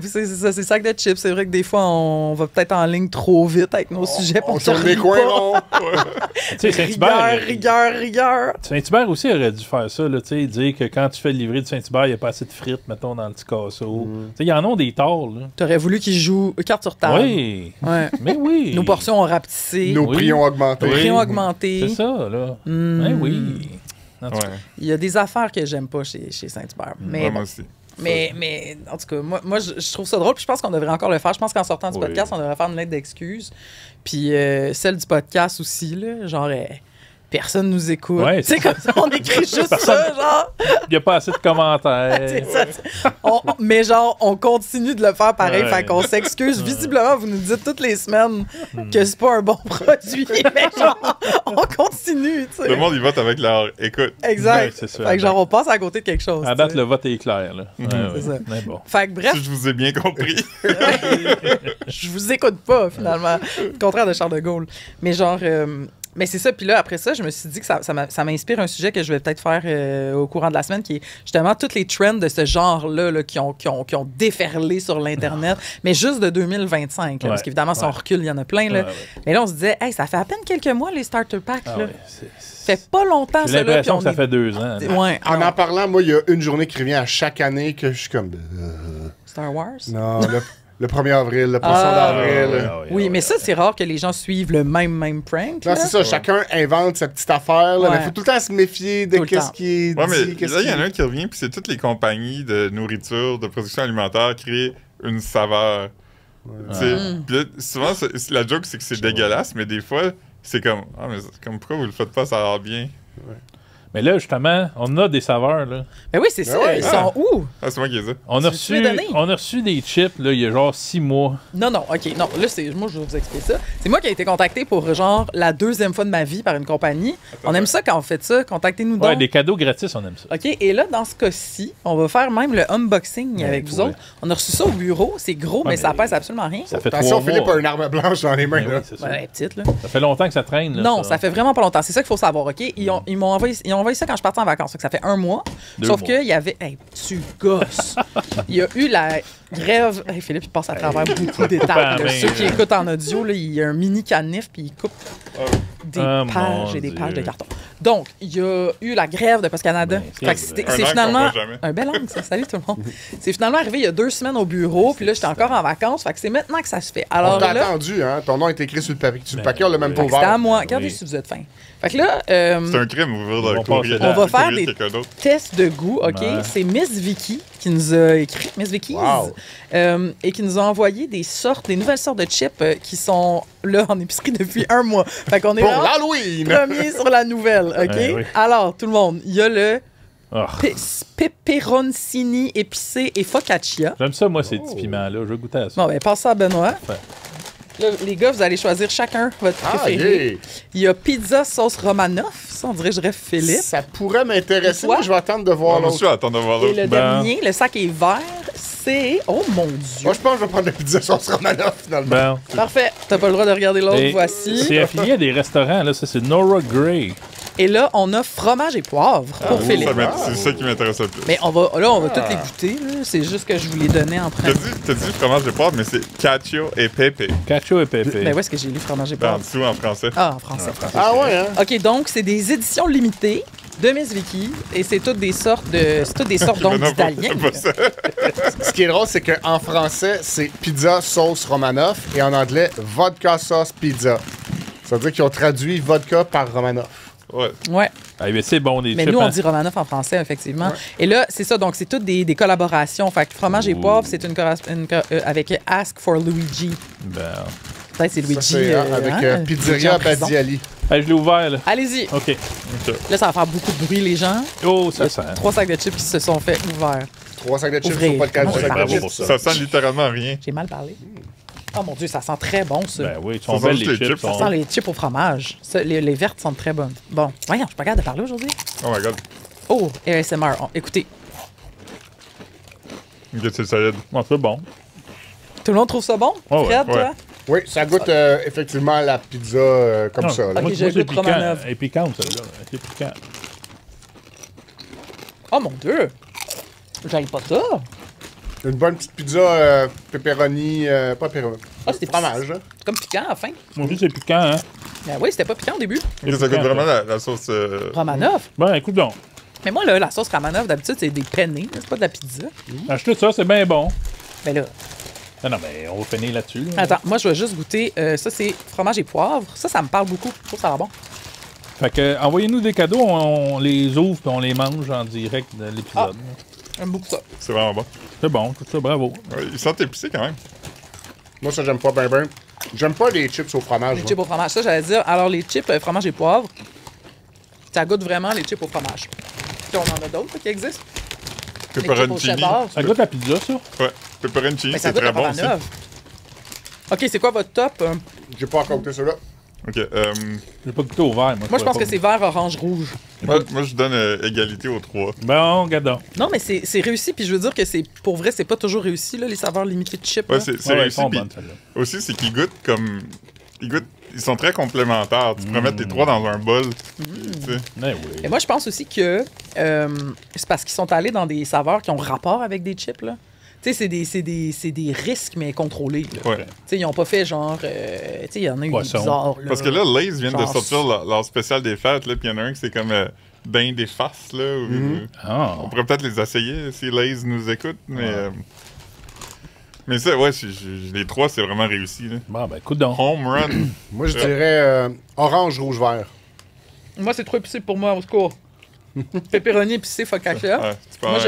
Puis c'est ça, c'est sac de chips. C'est vrai que des fois, on va peut-être en ligne trop vite avec nos sujets pour tourner les coins ronds. Rigueur. Saint-Hubert aussi aurait dû faire ça, là, dire que quand tu fais le livrer de Saint-Hubert, il n'y a pas assez de frites, mettons, dans le petit casseau. Il y en a des torts. T'aurais voulu qu'ils jouent carte sur table. Oui. Ouais. Mais oui. Nos portions ont rapetissé. Nos prix ont augmenté. C'est ça, là. Mais oui. Il y a des affaires que j'aime pas chez Saint-Hubert. Mais moi aussi. Mais en tout cas, moi je trouve ça drôle. Puis je pense qu'on devrait encore le faire. Je pense qu'en sortant du podcast, on devrait faire une lettre d'excuses. Puis celle du podcast aussi, là, genre... personne nous écoute. Ouais, c'est comme ça, on écrit juste ça, genre. Il n'y a pas assez de commentaires. C'est ça. Mais genre, on continue de le faire pareil. Fait qu'on s'excuse. Visiblement, vous nous dites toutes les semaines que c'est pas un bon produit. Mais genre, on continue, tu sais. Le monde, ils votent avec leur écoute. Exact. C'est ça, fait que genre, on passe à côté de quelque chose. À date, le vote est clair, là. C'est ça. Mais bon. Fait que bref. Si je vous ai bien compris. Je vous écoute pas, finalement. Au contraire de Charles de Gaulle. Mais genre... Mais c'est ça. Puis là, après ça, je me suis dit que ça m'inspire un sujet que je vais peut-être faire au courant de la semaine, qui est justement toutes les trends de ce genre-là qui ont déferlé sur l'Internet, mais juste de 2025. Là, parce qu'évidemment, si on recule, il y en a plein. Là. Mais là, on se disait, hey, ça fait à peine quelques mois, les starter packs. Là. Ça fait pas longtemps, ça. J'ai l'impression que ça fait 2 ans. En parlant, moi, il y a une journée qui revient à chaque année que je suis comme... Star Wars? Non, le 1er avril, le poisson d'avril. Oui, mais ça, c'est rare que les gens suivent le même prank. Non, c'est ça. Chacun invente sa petite affaire. Là, mais il faut tout le temps se méfier de qu'est-ce qui est dit. Mais là, il y en a un qui revient, puis c'est toutes les compagnies de nourriture, de production alimentaire créent une saveur. Puis là, souvent, la joke, c'est que c'est dégueulasse, mais des fois, c'est comme, pourquoi vous le faites pas, ça a l'air bien. Mais là, justement, on a des saveurs, là. Ben oui, c'est ça. Ils sont où? C'est moi qui les ai. On a reçu des chips, là, il y a genre 6 mois. Non, OK. Non, là, moi, je vais vous expliquer ça. C'est moi qui ai été contacté pour, genre, la 2e fois de ma vie par une compagnie. On aime ça quand on fait ça. Contactez-nous donc. Ouais, des cadeaux gratis, on aime ça. OK. Et là, dans ce cas-ci, on va faire même le unboxing avec vous autres. On a reçu ça au bureau. C'est gros, mais ça pèse absolument rien. Ça fait attention, Philippe a une arme blanche dans les mains, là. Ouais, petite, là. Ça fait longtemps que ça traîne, là. Non, ça fait vraiment pas longtemps. C'est ça qu'il faut savoir, OK? Ils m'ont envoyé ça quand je partais en vacances. Ça fait 1 mois. Sauf qu'il y avait... Hey, tu gosses! Il y a eu la grève... Hey, Philippe, il passe à travers beaucoup d'étapes. Ceux qui écoutent en audio, là, il y a un mini canif, puis il coupe des pages et des pages de carton. Donc, il y a eu la grève de Post Canada. C'est finalement... Un bel angle, ça. Salut tout le monde. C'est finalement arrivé il y a 2 semaines au bureau, puis là, j'étais encore en vacances. Fait que c'est maintenant que ça se fait. Alors, on t'a attendu, hein? Ton nom est écrit sur le papier. Sur le paquet, on l'a même pas ouvert. C'était à moi. Regardez si vous êtes fin. Fait que là... c'est un crime, ouvrir le courrier. On va faire des tests de goût, OK? Ouais. C'est Miss Vicky qui nous a écrit, Miss Vicky, et qui nous a envoyé des nouvelles sortes de chips qui sont là en épicerie depuis 1 mois. Fait qu'on est pour l'Halloween! Premier sur la nouvelle, OK? Oui. Alors, tout le monde, il y a le pepperoncini épicé et focaccia. J'aime ça, moi, ces petits piments-là. Je veux goûter à ça. Bon, ben, passe ça à Benoît. Ouais. Là, les gars, vous allez choisir chacun votre préféré. Yeah. Il y a pizza sauce Romanoff. Ça, on dirait que je dirais Philippe. Ça pourrait m'intéresser, mais je vais attendre de voir l'autre. Je vais attendre de voir l'autre. Et le dernier, le sac est vert. C'est... Oh, mon Dieu. Moi, je pense que je vais prendre la pizza sauce Romanoff, finalement. Parfait. T'as pas le droit de regarder l'autre. Voici. C'est affilié à des restaurants. Là. Ça, c'est Nora Gray. Et là, on a fromage et poivre pour Philippe. C'est ça qui m'intéresse le plus. Mais on va toutes les goûter. C'est juste que je vous les donnais en principe. T'as dit fromage et poivre, mais c'est cacio et pepe. Cacio et pepe. Ben où est-ce que j'ai lu fromage et poivre? En dessous, en français. Ah, en français. Ah ouais, hein? OK, donc, c'est des éditions limitées de Miss Vicky. Et c'est toutes des sortes donc d'Italiens. Ce qui est drôle, c'est qu'en français, c'est pizza sauce Romanoff et en anglais, vodka sauce pizza. Ça veut dire qu'ils ont traduit vodka par Romanoff. Ouais. Ah, mais c'est bon, des mais chips, nous, on dit Romanoff en français, effectivement. Ouais. Et là, c'est ça. Donc, c'est toutes des collaborations. Fait que fromage et poivre, c'est avec Ask for Luigi. Peut-être c'est Luigi. Avec Pizzeria Badiali. Hey, je l'ai ouvert, là. Allez-y. OK. Là, ça va faire beaucoup de bruit, les gens. Oh, ça sent. 3 sacs de chips qui se sont fait ouverts. 3 sacs de chips, c'est pas le cas. Ça sent littéralement rien. J'ai mal parlé. Oh mon Dieu, ça sent très bon, ça. Ben oui, ils sont belles, les chips. Ça sent les chips au fromage. Ça, les vertes sentent très bonnes. Bon, voyons, je suis pas capable de parler aujourd'hui. Oh my God. Oh, ASMR. Écoutez. C'est solide. C'est bon. Tout le monde trouve ça bon? Fred, toi? Oui, ça goûte effectivement la pizza comme ça. Là. OK, je goûte Romanoff. Elle est piquante, celle-là. Elle est piquante. Oh mon Dieu! J'aille pas ça. Une bonne petite pizza pepperoni, pas pepperoni. Ah, c'était fromage. Hein? C'est comme piquant à la fin. Moi aussi, c'est piquant, hein? Ben oui, c'était pas piquant au début. Ça goûte vraiment la sauce... Romanoff? Ben, écoute donc. Mais moi, là, la sauce Romanoff, d'habitude, c'est des penne. C'est pas de la pizza. Achetez ça, c'est bien bon. Ben là... Non, mais on va finir là-dessus. Là. Attends, moi, je vais juste goûter. Ça, c'est fromage et poivre. Ça me parle beaucoup. Je trouve ça a l'air bon. Fait que, envoyez-nous des cadeaux, on les ouvre et on les mange en direct de l'épisode. J'aime beaucoup ça. C'est vraiment bon. C'est bon, tout ça, bravo. Ouais, ils sentent épicés quand même. Moi, ça, j'aime pas ben. J'aime pas les chips au fromage. Les chips au fromage, ça, j'allais dire. Alors, les chips fromage et poivre, ça goûte vraiment les chips au fromage. Puis on en a d'autres qui existent. Pepperoncini. Ça goûte la pizza, ça? Ouais. Pepperoncini, c'est très bon aussi. OK, c'est quoi votre top? J'ai pas encore goûté celui-là. OK. J'ai pas goûté au vert, moi. Moi, je pense que c'est vert, orange, rouge. Moi, je donne égalité aux 3. Bon, regardons. Non, mais c'est réussi, puis je veux dire que c'est pour vrai, c'est pas toujours réussi, là, les saveurs limitées de chips. Ouais, c'est réussi. Aussi, c'est qu'ils goûtent comme... Ils sont très complémentaires. Tu pourrais mettre les 3 dans un bol. Mais oui. Et moi, je pense aussi que c'est parce qu'ils sont allés dans des saveurs qui ont rapport avec des chips, là. Tu sais, c'est des risques, mais contrôlés. Ouais. Tu sais, ils n'ont pas fait genre... tu sais, il y en a eu des bizarres. Là, parce que là, Lay's vient de sortir leur spécial des fêtes, là, puis il y en a un qui c'est comme bain des faces, là. On pourrait peut-être les essayer si Lay's nous écoute, mais... Mais ça, ouais, les 3, c'est vraiment réussi. Là. Bon, ben, écoute donc. Home run. Moi, je dirais orange, rouge, vert. Moi, c'est trop épicé pour moi, au secours. Pepperoni épicé, focaccia. Ouais,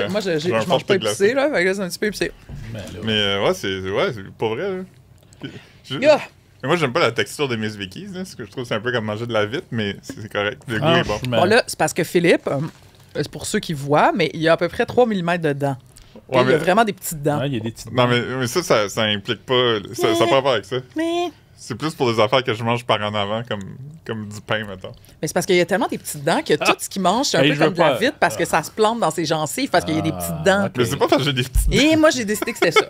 moi, je mange pas épicé, là. Fait que là, c'est un petit peu épicé. Mais ouais, c'est pas vrai, là. Mais moi, j'aime pas la texture des Miss Vicky's, là. Ce que je trouve, c'est un peu comme manger de la vitre, mais c'est correct. Le goût est bon. Bon, là, c'est parce que Philippe, c'est pour ceux qui voient, mais il y a à peu près 3 mm de dents. Ouais, il y a vraiment des petites dents. Ouais, il y a des petites dents. Non, mais ça implique pas... Ça n'a pas à voir avec ça. Mais... C'est plus pour des affaires que je mange par en avant, comme du pain, mettons. Mais c'est parce qu'il y a tellement des petites dents que tout ce qu'il mange, c'est un peu comme de la vitre parce que ça se plante dans ses gencives parce qu'il y a des petites dents. Okay. Mais c'est pas parce que j'ai des petites dents. Et moi, j'ai décidé que c'était ça.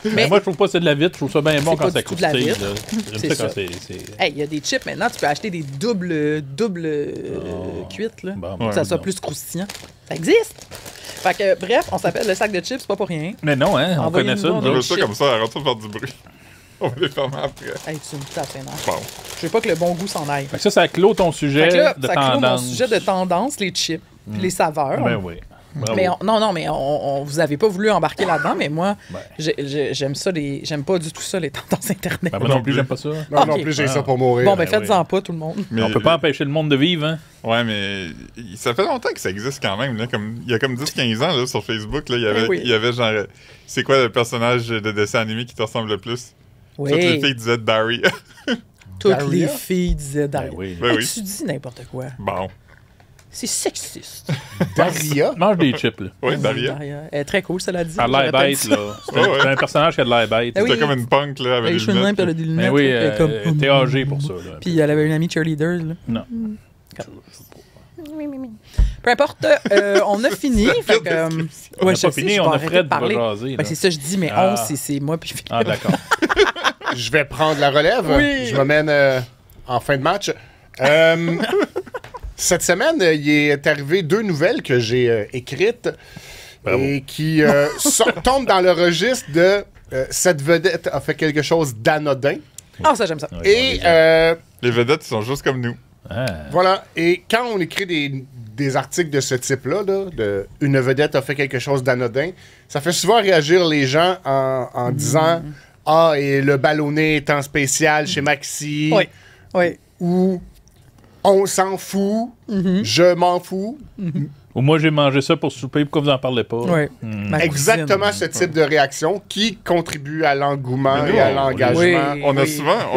Mais moi, je trouve pas que c'est de la vitre. Je trouve ça bien bon quand ça croustille. J'aime ça quand c'est... Hey, il y a des chips maintenant. Tu peux acheter des doubles cuites, là, pour que ça soit plus croustillant. Ça existe. Fait que, bref, on s'appelle le sac de chips, pas pour rien. Mais non, hein, on connaît ça. On veut ça comme ça, arrête de faire du bruit. On va les fermer après. Hey, tu me tapes, non? Bon. Je veux pas que le bon goût s'en aille. Ça clôt ton sujet de tendance. Ça clôt mon sujet de tendance, les chips, puis les saveurs. Ben oui. Mais vous avez pas voulu embarquer là-dedans, mais moi, j'aime ça, j'aime pas du tout ça, les tendances Internet. Moi non plus, j'aime pas ça. Non, non plus, j'ai ça pour mourir. Bon, faites-en pas, tout le monde. Mais on peut pas empêcher le monde de vivre, hein? Ouais, mais ça fait longtemps que ça existe quand même. Là, il y a comme 10-15 ans, là, sur Facebook, là, il y avait genre... C'est quoi le personnage de dessin animé qui te ressemble le plus? Oui. Toutes les filles disaient Barry. Toutes les filles disaient Daria. Tu dis n'importe quoi. Bon. C'est sexiste. Daria? Mange des chips, là. Oui, Daria. Elle est très cool, ça l'a dit. Elle a l'air bête, là. C'est un personnage qui a de l'air bête. C'était comme une punk, là, avec des lunettes. Elle a des lunettes. Oui, t'es âgé pour ça, là. Puis elle avait une amie cheerleader, là. Non. Peu importe, on a fini. Fait que, on a pas fini, on a Fred qui va jaser. C'est ça, je dis, mais 11, c'est moi. Puis... Ah, d'accord. Je vais prendre la relève. Oui. Je m'amène en fin de match. Cette semaine, il est arrivé 2 nouvelles que j'ai écrites et qui tombent dans le registre de cette vedette a fait quelque chose d'anodin. Ah, ça, j'aime ça. Et les vedettes, ils sont juste comme nous. Voilà. Et quand on écrit des articles de ce type-là, de une vedette a fait quelque chose d'anodin, ça fait souvent réagir les gens en disant ah, et le ballonné est en spécial chez Maxi. Oui. Ou on s'en fout, je m'en fous. Ou moi, j'ai mangé ça pour souper, pourquoi vous en parlez pas? Oui. Exactement ce type de réaction qui contribue à l'engouement et à l'engagement. On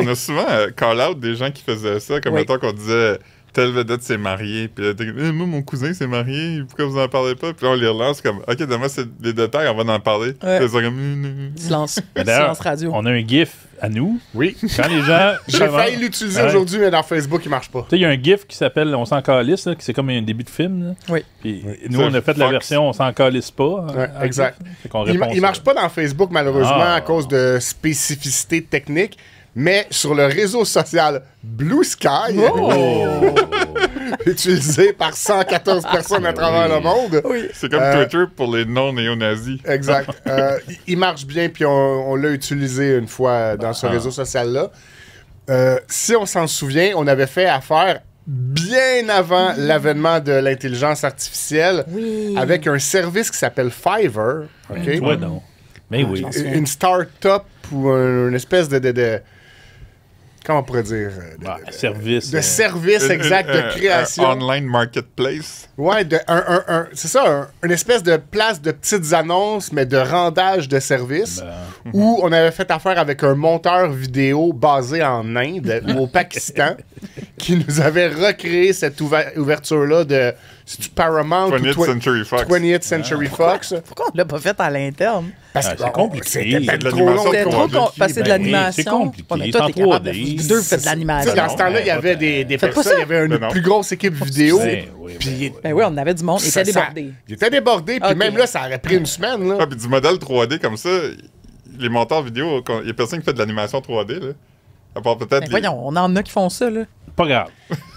a souvent call out des gens qui faisaient ça, comme mettons qu'on disait telle vedette s'est mariée, puis moi mon cousin s'est marié, pourquoi vous en parlez pas? Puis là on les relance comme ok, demain c'est des détails, on va en parler. Silence radio. On a un GIF à nous. Oui. Quand les gens. J'ai failli l'utiliser aujourd'hui, mais dans Facebook il marche pas. Tu sais, il y a un GIF qui s'appelle On s'en calisse, qui c'est comme un début de film. Là. Oui. Puis nous on a fait la version On s'en calisse pas. Exact. Il marche pas dans Facebook malheureusement à cause de spécificités techniques. Mais sur le réseau social Blue Sky, utilisé par 114 personnes à travers le monde. C'est comme Twitter pour les non-néo-nazis. Exact. Il marche bien, puis on l'a utilisé une fois dans ce réseau social-là. Si on s'en souvient, on avait fait affaire bien avant l'avènement de l'intelligence artificielle avec un service qui s'appelle Fiverr. Okay? Ouais, non. Mais oui. Une start-up ou une espèce de comment on pourrait dire? Service. De service exact, de création. Un online marketplace. Ouais, c'est ça, une espèce de place de petites annonces, mais de rendage de services, où on avait fait affaire avec un monteur vidéo basé en Inde ou au Pakistan, qui nous avait recréé cette ouverture-là de Paramount 20th Century Fox. Pourquoi on l'a pas fait à l'interne? Parce que c'est compliqué. C'était trop passer de l'animation. C'est compliqué. C'est en 3D. Vous deux faites de l'animation. Dans ce temps-là, il y avait des personnes, il y avait une plus grosse équipe vidéo. Ben oui, on avait du monde. Il était débordé. Il était débordé, puis même là, ça aurait pris une semaine. Là. Ah, puis du modèle 3D comme ça, les monteurs vidéo, il y a personne qui fait de l'animation 3D, là. À part peut-être. Voyons, on en a qui font ça, là. Pas grave.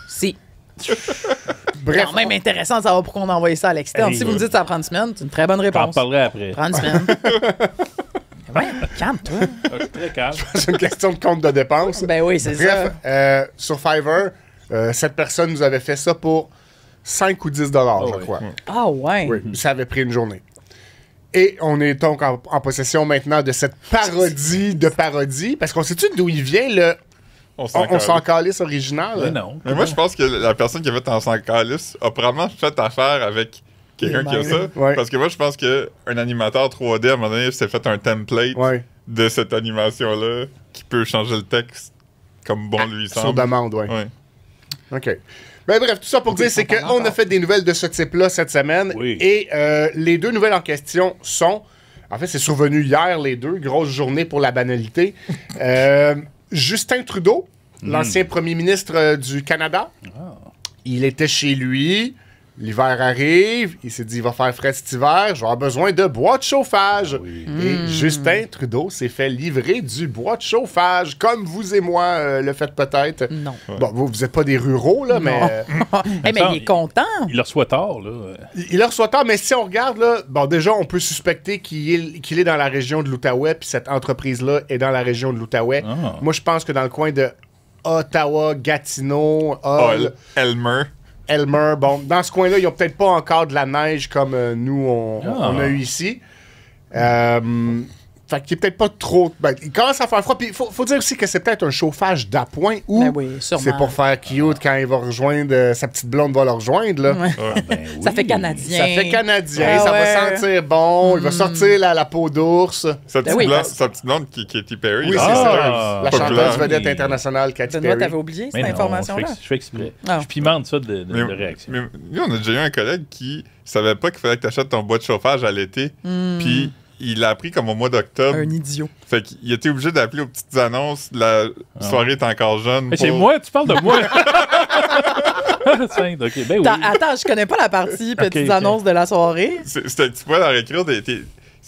Si. Bref. C'est quand même intéressant de savoir pourquoi on a envoyé ça à l'externe. Si vous me dites que ça prend une semaine, c'est une très bonne réponse. J'en parlerai après. Prends une semaine. Ouais, calme-toi. Je suis très calme. C'est une question de compte de dépenses. Ben oui, c'est ça. Bref, sur Fiverr, cette personne nous avait fait ça pour 5 ou 10 je crois. Ah ouais? Oui, ça avait pris une journée. Et on est donc en possession maintenant de cette parodie de parodie, parce qu'on sait-tu d'où il vient le On s'en calisse original? Mais non. Mais moi, je pense que la personne qui a fait On s'en calisse a probablement fait affaire avec quelqu'un qui a ça. Ouais. Parce que moi, je pense qu'un animateur 3D, à un moment donné, s'est fait un template de cette animation-là qui peut changer le texte comme bon lui semble. Sur demande, oui. OK. Ben bref, tout ça pour dire, c'est qu'on a fait des nouvelles de ce type-là cette semaine. Oui. Et les 2 nouvelles en question sont... En fait, c'est survenu hier, les 2. Grosse journée pour la banalité. Justin Trudeau, l'ancien premier ministre du Canada, il était chez lui. L'hiver arrive, il s'est dit, il va faire frais cet hiver, je vais avoir besoin de bois de chauffage. Et Justin Trudeau s'est fait livrer du bois de chauffage, comme vous et moi le faites peut-être. Non. Bon, vous n'êtes pas des ruraux, là, mais... mais il est content. Il le reçoit tard, là. Il le reçoit tard, mais si on regarde, là, bon, déjà, on peut suspecter qu'il est dans la région de l'Outaouais, puis cette entreprise-là est dans la région de l'Outaouais. Moi, je pense que dans le coin de Ottawa, Gatineau, Elmer. Elmer. Bon, dans ce coin-là, ils n'ont peut-être pas encore de la neige comme nous, on a eu ici. Fait qu'il est peut-être pas trop... Ben, il commence à faire froid. Puis il faut dire aussi que c'est peut-être un chauffage d'appoint ou c'est pour faire cute quand il va rejoindre... sa petite blonde va le rejoindre, là. Ouais. Ça fait canadien. Ça fait canadien. Ça va sentir bon. Il va sortir la peau d'ours. Sa petite blonde qui est Katy Perry. Oui, c'est ça. La chanteuse vedette internationale Katy Perry. T'avais oublié cette information-là? Je fais exprès. Je pimente ça de réaction. Mais nous, on a déjà eu un collègue qui savait pas qu'il fallait que tu achètes ton bois de chauffage à l'été. Puis... il l'a appris comme au mois d'octobre. Un idiot. Fait qu'il était obligé d'appeler aux petites annonces. La soirée est encore jeune. C'est moi? Tu parles de moi? Okay, ben oui. Attends, je connais pas la partie petites annonces de la soirée. Tu pouvais leur écrire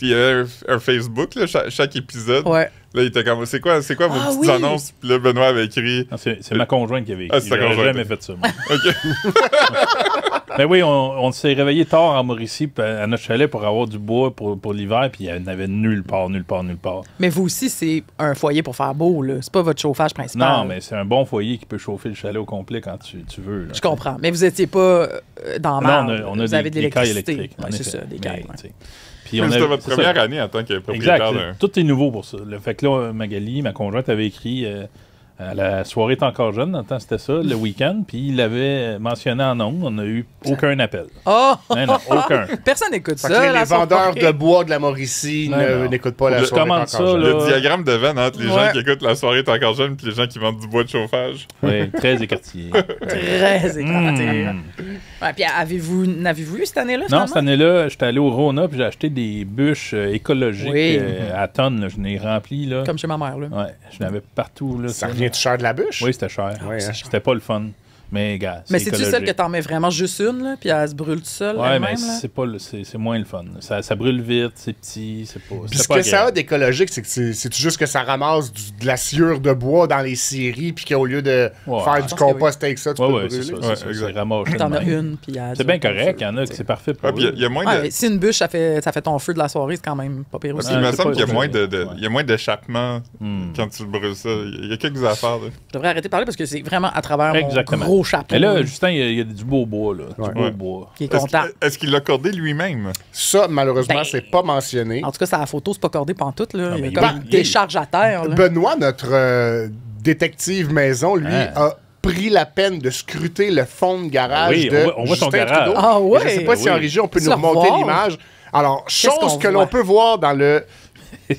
il y avait un Facebook, là, chaque épisode. Ouais. Là, il était comme, c'est quoi vos petites annonces? Puis là, Benoît avait écrit... C'est ma conjointe qui avait écrit. J'aurais jamais fait ça, moi. OK. Ben oui, on s'est réveillé tard en Mauricie à notre chalet pour avoir du bois pour l'hiver, puis il n'y en avait nulle part. Mais vous aussi, c'est un foyer pour faire beau, là. C'est pas votre chauffage principal. Non, mais c'est un bon foyer qui peut chauffer le chalet au complet quand tu veux. Là, je comprends. Mais vous étiez pas dans la Non, on a des cailles électriques. Ouais, c'est ça, des cailles. Puis c'était votre première année en tant que propriétaire. Exact. Tout est nouveau pour ça. Fait que là, Magali, ma conjointe, avait écrit la soirée est encore jeune. Dans le temps, c'était ça, le week-end. Puis il l'avait mentionné en ondes. On n'a eu aucun appel. Oh! Non, aucun. Personne n'écoute ça. Les vendeurs de bois de la Mauricie n'écoutent pas la soirée est encore jeune. Le diagramme de Venn entre les gens qui écoutent la soirée est encore jeune et les gens qui vendent du bois de chauffage. Oui, très écartillé. Très écarté. Ouais, puis n'avez-vous eu cette année-là? Non, cette année-là, j'étais allé au Rona puis j'ai acheté des bûches écologiques à tonnes. Je n'ai rempli. Là. Comme chez ma mère. Là. Ouais, je n'avais partout. Là, ça revient-tu cher de la bûche? Oui, c'était cher. C'était pas le fun. Mais, gars, mais c'est-tu celle que t'en mets vraiment juste une, là, puis elle se brûle toute seule? Ouais, mais c'est moins le fun. Ça brûle vite, c'est petit, c'est pas. Puis ce que ça a d'écologique, c'est que c'est juste que ça ramasse de la sciure de bois dans les scieries, puis qu'au lieu de faire du compost avec ça, tu peux brûler. C'est ramassé. T'en as une, puis c'est bien correct, il y en a que c'est parfait pour eux. Il y a moins de... Si une bûche, ça fait ton feu de la soirée, c'est quand même pas pire aussi. Il me semble qu'il y a moins d'échappement quand tu brûles ça. Il y a quelques affaires. Je devrais arrêter de parler parce que c'est vraiment à travers mon gros chapeau. Il y a du beau bois, là. Du beau bois. Qui est content. Est-ce qu'il l'a cordé lui-même? Ça, malheureusement, c'est pas mentionné. En tout cas, c'est la photo, c'est pas cordé pantoute, là. Il y a comme une décharge à terre, là. Benoît, notre détective maison, lui, a pris la peine de scruter le fond de garage de on voit Justin ton garage. Trudeau. Ah ouais? Je sais pas si en régie, on peut nous remonter l'image. Alors, chose que l'on peut voir dans le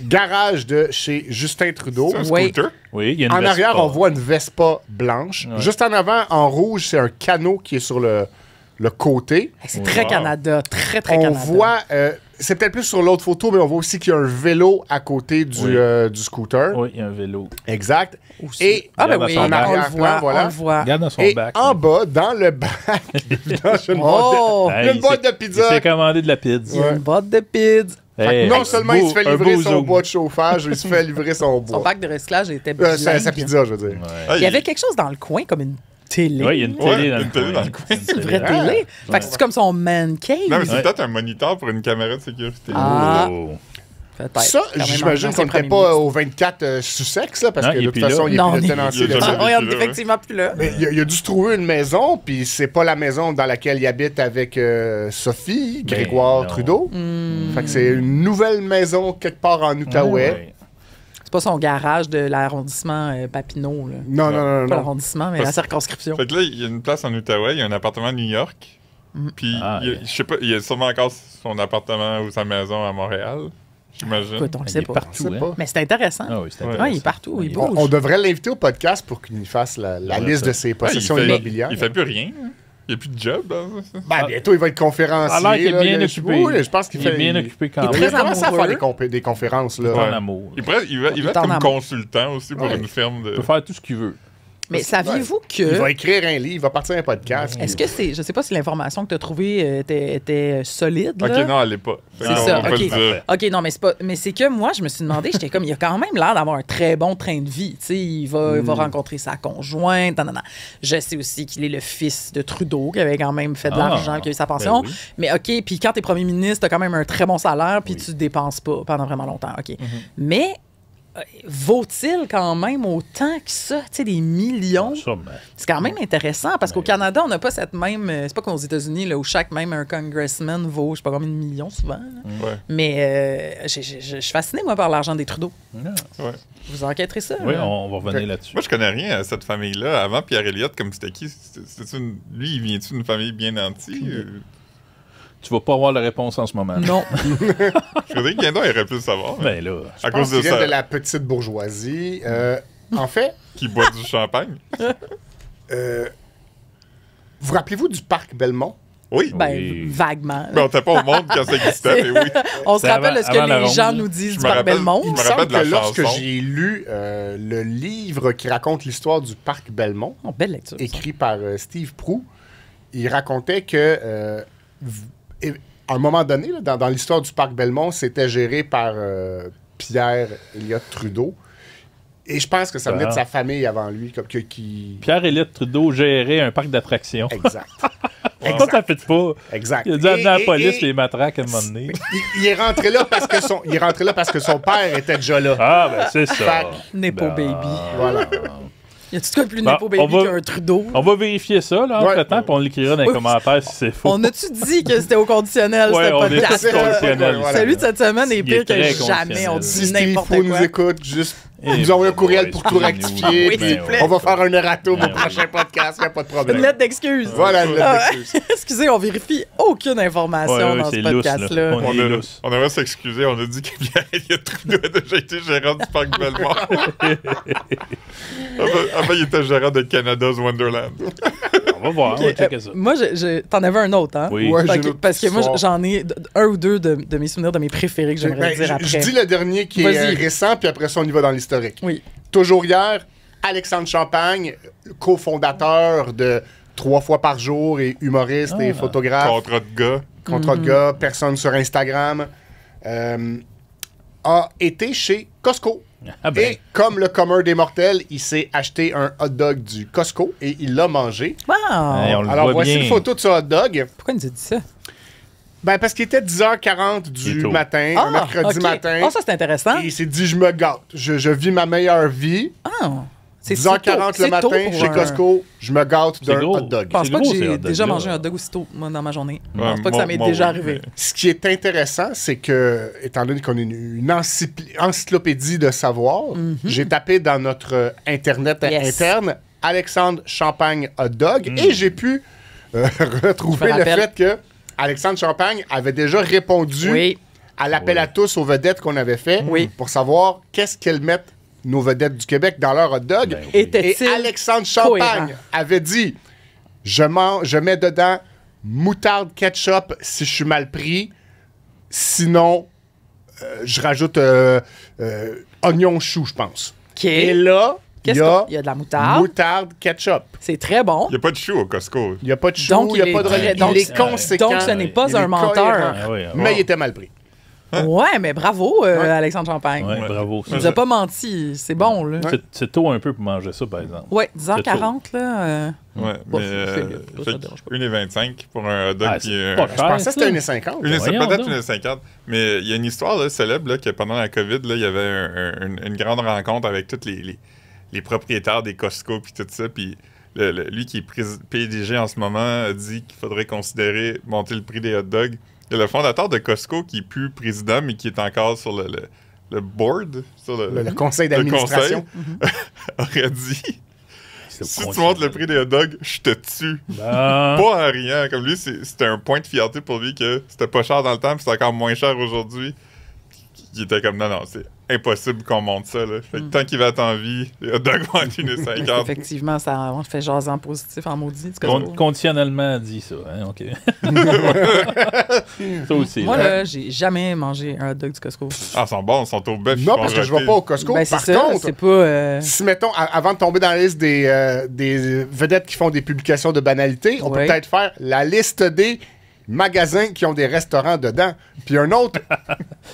garage de chez Justin Trudeau. C'est un scooter? Oui, il y a une en Vespa. arrière, on voit une Vespa blanche. Ouais. Juste en avant, en rouge, c'est un canot qui est sur le côté. C'est très Canada, très Canada. On voit, c'est peut-être plus sur l'autre photo, mais on voit aussi qu'il y a un vélo à côté du scooter. Oui, il y a un vélo. Exact. Aussi. Et en arrière-plan, voilà. On le voit. Regarde dans son et bac. En bas, dans le bac, une boîte de pizza. Il s'est commandé de la pizza. Une boîte de pizza. Non seulement il se fait livrer son bois de chauffage, il se fait livrer son bois. Son bac de recyclage était bilingue. Sa pizza, je veux dire. Il y avait quelque chose dans le coin, comme une télé. Oui, il y a une télé dans le coin. C'est une vraie télé. Fait que c'est comme son man cave. Non, mais c'est peut-être un moniteur pour une caméra de sécurité. Ça, j'imagine qu'on n'était pas au 24 Sussex, là, parce que de toute façon, il est plus le tenancier. On est effectivement plus là. Mais il a dû se trouver une maison, puis c'est pas la maison dans laquelle il habite avec Sophie, Grégoire Trudeau. Fait que c'est une nouvelle maison quelque part en Outaouais. C'est pas son garage de l'arrondissement Papineau. Là. Non. Pas l'arrondissement, mais la circonscription. Fait que là, il y a une place en Outaouais, il y a un appartement à New York. Puis, je sais pas, il y a sûrement encore son appartement ou sa maison à Montréal. J'imagine. Écoute, on le sait pas. Partout, hein. Mais c'est intéressant. Ah oui, c'est intéressant. Il est partout. Il bouge. On devrait l'inviter au podcast pour qu'il nous fasse la liste de ses possessions immobilières. Il fait plus rien. Il n'y a plus de job. Bientôt, il va être conférencier. Alors qu'il est bien occupé. Oui, je pense qu'il est bien occupé quand même. Il va commencer à faire des conférences. Là. En amour. Il va être comme consultant aussi pour une firme. Il peut faire tout ce qu'il veut. Mais saviez-vous que... Il va écrire un livre, il va partir un podcast. Est-ce que c'est... Je sais pas si l'information que tu as trouvée était solide, là. OK, non, elle l'est pas. C'est ça, OK, non, mais c'est pas... Mais c'est que moi, je me suis demandé, j'étais comme, il a quand même l'air d'avoir un très bon train de vie. Tu sais, il va rencontrer sa conjointe. Je sais aussi qu'il est le fils de Trudeau, qui avait quand même fait de l'argent, qui a eu sa pension. Oui. Mais OK, puis quand t'es premier ministre, t'as quand même un très bon salaire, puis tu dépenses pas pendant vraiment longtemps. OK. Mais... vaut-il quand même autant que ça? Tu sais, des millions? C'est quand même intéressant parce qu'au Canada, on n'a pas cette même... c'est pas comme aux États-Unis là, où chaque même un congressman vaut, je sais pas combien de millions souvent. Ouais. Mais je suis fasciné, moi, par l'argent des Trudeau. Ouais. Vous enquêterez ça? Oui, on va revenir là-dessus. Moi, je connais rien à cette famille-là. Avant Pierre Elliott, comme c'était qui? Lui, il vient-tu d'une famille bien nantie? Tu vas pas avoir la réponse en ce moment. Non. Frédéric Guindon aurait pu le savoir. Ben là, à cause de ça. ça. De la petite bourgeoisie. En fait... Qui boit du champagne. Vous rappelez-vous du parc Belmont? Oui. Ben, vaguement. Ben, on n'était pas au monde quand ça existait, mais oui. On se rappelle de ce que les gens nous disent du parc Belmont. Il me semble que lorsque j'ai lu le livre qui raconte l'histoire du parc Belmont, belle lecture, écrit par Steve Proulx, il racontait que à un moment donné, là, dans l'histoire du parc Belmont, c'était géré par Pierre Elliott Trudeau. Et je pense que ça venait de sa famille avant lui. Pierre Elliott Trudeau gérait un parc d'attractions. Exact. Pourquoi ça fait pas? Exact. Il a dit amener la police les matraques à un moment donné. Il est rentré là parce que son père était déjà là. Ah, ben c'est ça. Nepo baby. Voilà. Y a-tu quoi plus Nepo baby qu'un Trudeau? On va vérifier ça, là, entre-temps, puis on l'écrira dans les commentaires si c'est faux. On a-tu dit que c'était au conditionnel, ce podcast? Celui de cette semaine est pire que jamais. On dit n'importe quoi. Si nous écoute, juste nous envoie un courriel pour tout rectifier. Oui, s'il vous plaît. On va faire un erratum au prochain podcast, il n'y a pas de problème. Une lettre d'excuse. Voilà, une lettre d'excuse. Excusez, on vérifie aucune information dans ce podcast-là. On aimerait s'excuser, on a dit que Pierre Elliott Trudeau a déjà été gérant du parc Belmont. Avant, il était gérant de Canada's Wonderland. On va voir, on va checker ça. Moi, t'en avais un autre, hein? Oui. Ouais, parce que moi, j'en ai un ou deux de mes souvenirs, de mes préférés que j'aimerais dire après. Je dis le dernier qui est récent, puis après ça, on y va dans l'historique. Oui. Toujours hier, Alexandre Champagne, cofondateur de 3 fois par jour et humoriste et photographe. Contrat de gars, personne sur Instagram, a été chez Costco. Et comme le commun des mortels, il s'est acheté un hot dog du Costco et il l'a mangé. Wow! Alors voici une photo de ce hot dog. Pourquoi il nous a dit ça? Ben parce qu'il était 10h40 du matin, un mercredi matin. Ah, ça c'est intéressant. Et il s'est dit, je me gâte. Je vis ma meilleure vie. Ah! 10h40 le matin, chez Costco, je me gâte d'un hot dog. Je pense pas que j'ai déjà mangé un hot dog aussitôt, moi, dans ma journée. Je pense pas que ça m'est déjà arrivé. Ce qui est intéressant, c'est que, étant donné qu'on est une encyclopédie de savoir, j'ai tapé dans notre Internet interne Alexandre Champagne hot dog et j'ai pu retrouver le fait que Alexandre Champagne avait déjà répondu à l'appel à tous aux vedettes qu'on avait fait pour savoir qu'est-ce qu'elles mettent nos vedettes du Québec dans leur hot dog. Et Alexandre Champagne avait dit je mets dedans moutarde ketchup si je suis mal pris, sinon je rajoute oignon chou, je pense. Et là, il y a de la moutarde. Moutarde ketchup. C'est très bon. Il n'y a pas de chou au Costco. Il n'y a pas de chou, il n'y a pas de... Il est conséquent. Donc, ce n'est pas un menteur. Mais il était mal pris. Ouais, mais bravo, Alexandre Champagne. Ouais, bravo. Il nous a pas menti. C'est bon, là. C'est tôt un peu pour manger ça, par exemple. Ouais, 10h40, là. Ouais, mais 1,25 pour un hot dog. Je pensais que c'était 1,50. Peut-être 1,50. Mais il y a une histoire là, célèbre là, que pendant la COVID, là, il y avait une grande rencontre avec tous les propriétaires des Costco puis tout ça. Puis lui qui est PDG en ce moment a dit qu'il faudrait considérer monter le prix des hot dogs. Il y a le fondateur de Costco qui n'est plus président, mais qui est encore sur le board, sur le conseil d'administration, aurait dit si tu montes le prix des hot dogs, je te tue. Pas en rien. Comme lui, c'était un point de fierté pour lui que c'était pas cher dans le temps, puis c'est encore moins cher aujourd'hui. Il était comme non, c'est impossible qu'on monte ça. Là. Fait que tant qu'il va être en vie, les hot dogs vont être 1,50. Effectivement, ça fait jaser en positif, en maudit. Conditionnellement dit ça. Hein? OK. Ça aussi. Moi, là, j'ai jamais mangé un hot dog du Costco. Ah, ils sont bons, ils sont au bœuf. Non, parce que je ne vais pas au Costco. Ben, Par ça, contre, c'est pas, si, mettons, avant de tomber dans la liste des vedettes qui font des publications de banalité, on peut peut-être faire la liste des magasins qui ont des restaurants dedans. Puis un autre...